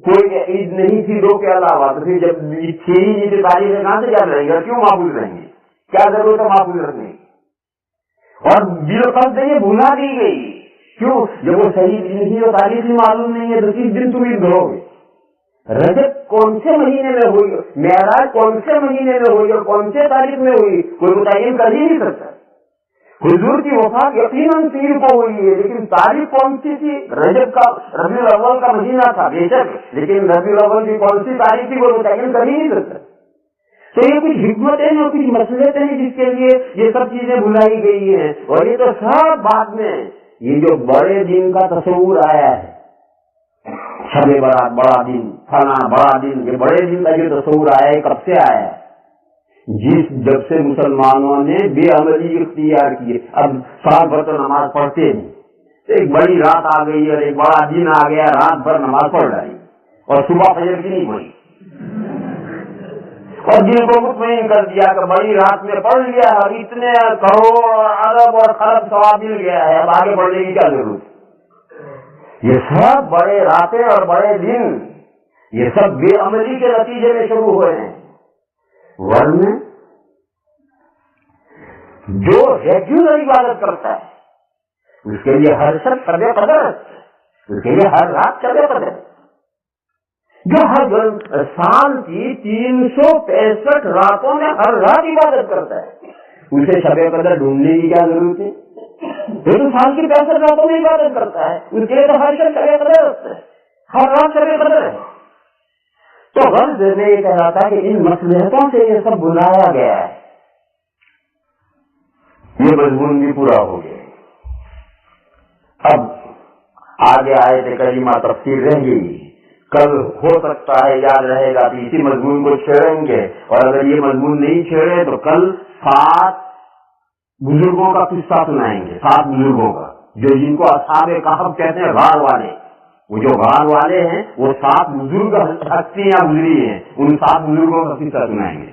कोई ईद नहीं थी 2 के अलावा। तो फिर जब 6 ही ईद तारीख है, कहां से याद रहेंगे, क्यों महफूज रहेंगे, क्या जरूरत है महफूज रखने की। और बिलकस ये भुला दी गई, क्यों, जब वो सही दिन ही और तारीख ही मालूम नहीं है तो किस दिन तुम ईद करोगे। रजब कौन से महीने में हुई, मेराज कौन से महीने में हुई और कौन से तारीख में हुई, कोई मुतय्यन कर ही नहीं सकता। हुजूर की वफात यकीनन 3 को हुई है, लेकिन तारीख कौन सी थी, रजब का रबीउल अव्वल का महीना था बेशक, लेकिन रबीउल अव्वल की कौन सी तारीख थी वो मुतय्यन कर ही नहीं सकता। तो ये कुछ हिकमतें हैं और कुछ मसलहतें हैं जिसके लिए ये सब चीजें बुलाई गई हैं। और ये तो सब बाद में ये जो बड़े दिन का तस्वूर आया है, शबे बारात बड़ा दिन, फलाना बड़ा दिन, ये बड़े दिन का जो तस्वूर आया है कब से आया है, जब से मुसलमानों ने बेअमली इख्तियार की। अब साल भर तो नमाज पढ़ते नहीं, तो एक बड़ी रात आ गई और एक बड़ा दिन आ गया, रात भर नमाज पढ़ रही और सुबह फजर की नहीं पढ़ी, और दिन को मुतमईन कर दिया कि बड़ी रात में पढ़ लिया और इतने करोड़ अरब और खरब सवाब मिल गया है, अब आगे बढ़ने की क्या जरूरत। ये सब बड़े रातें और बड़े दिन ये सब बेअमली के नतीजे में शुरू हुए हैं। वरना जो रेगुलर इबादत करता है उसके लिए हर शब शबे कदर, उसके लिए हर रात शबे कदर। जो हर साल की 365 रातों में हर रात इबादत करता है, उसे शबे कदर ढूंढने की क्या जरूरत है। तो साल की 65 रातों में इबादत करता है, उसके लिए तो हर शब शबे कदर रखता है, हर रात शबे कदर है। तो गर्ज में ये कह रहा था कि इन मसलहतों से ये सब बुलाया गया है, ये मजमून भी पूरा हो गया। अब आगे आए थे करीमा तफसीर रहेगी, कल हो सकता है याद रहेगा तो इसी मजमून को छेड़ेंगे, और अगर ये मजमून नहीं छेड़े तो कल 7 बुजुर्गों का किस्सा सुनाएंगे, 7 बुजुर्गों का, जो जिनको असहाबे कहफ कहते हैं, गार वाले। वो जो गार वाले हैं वो 7 बुजुर्ग हस्तियां गुजरी हैं, उन 7 बुजुर्गों का किस्सा सुनाएंगे।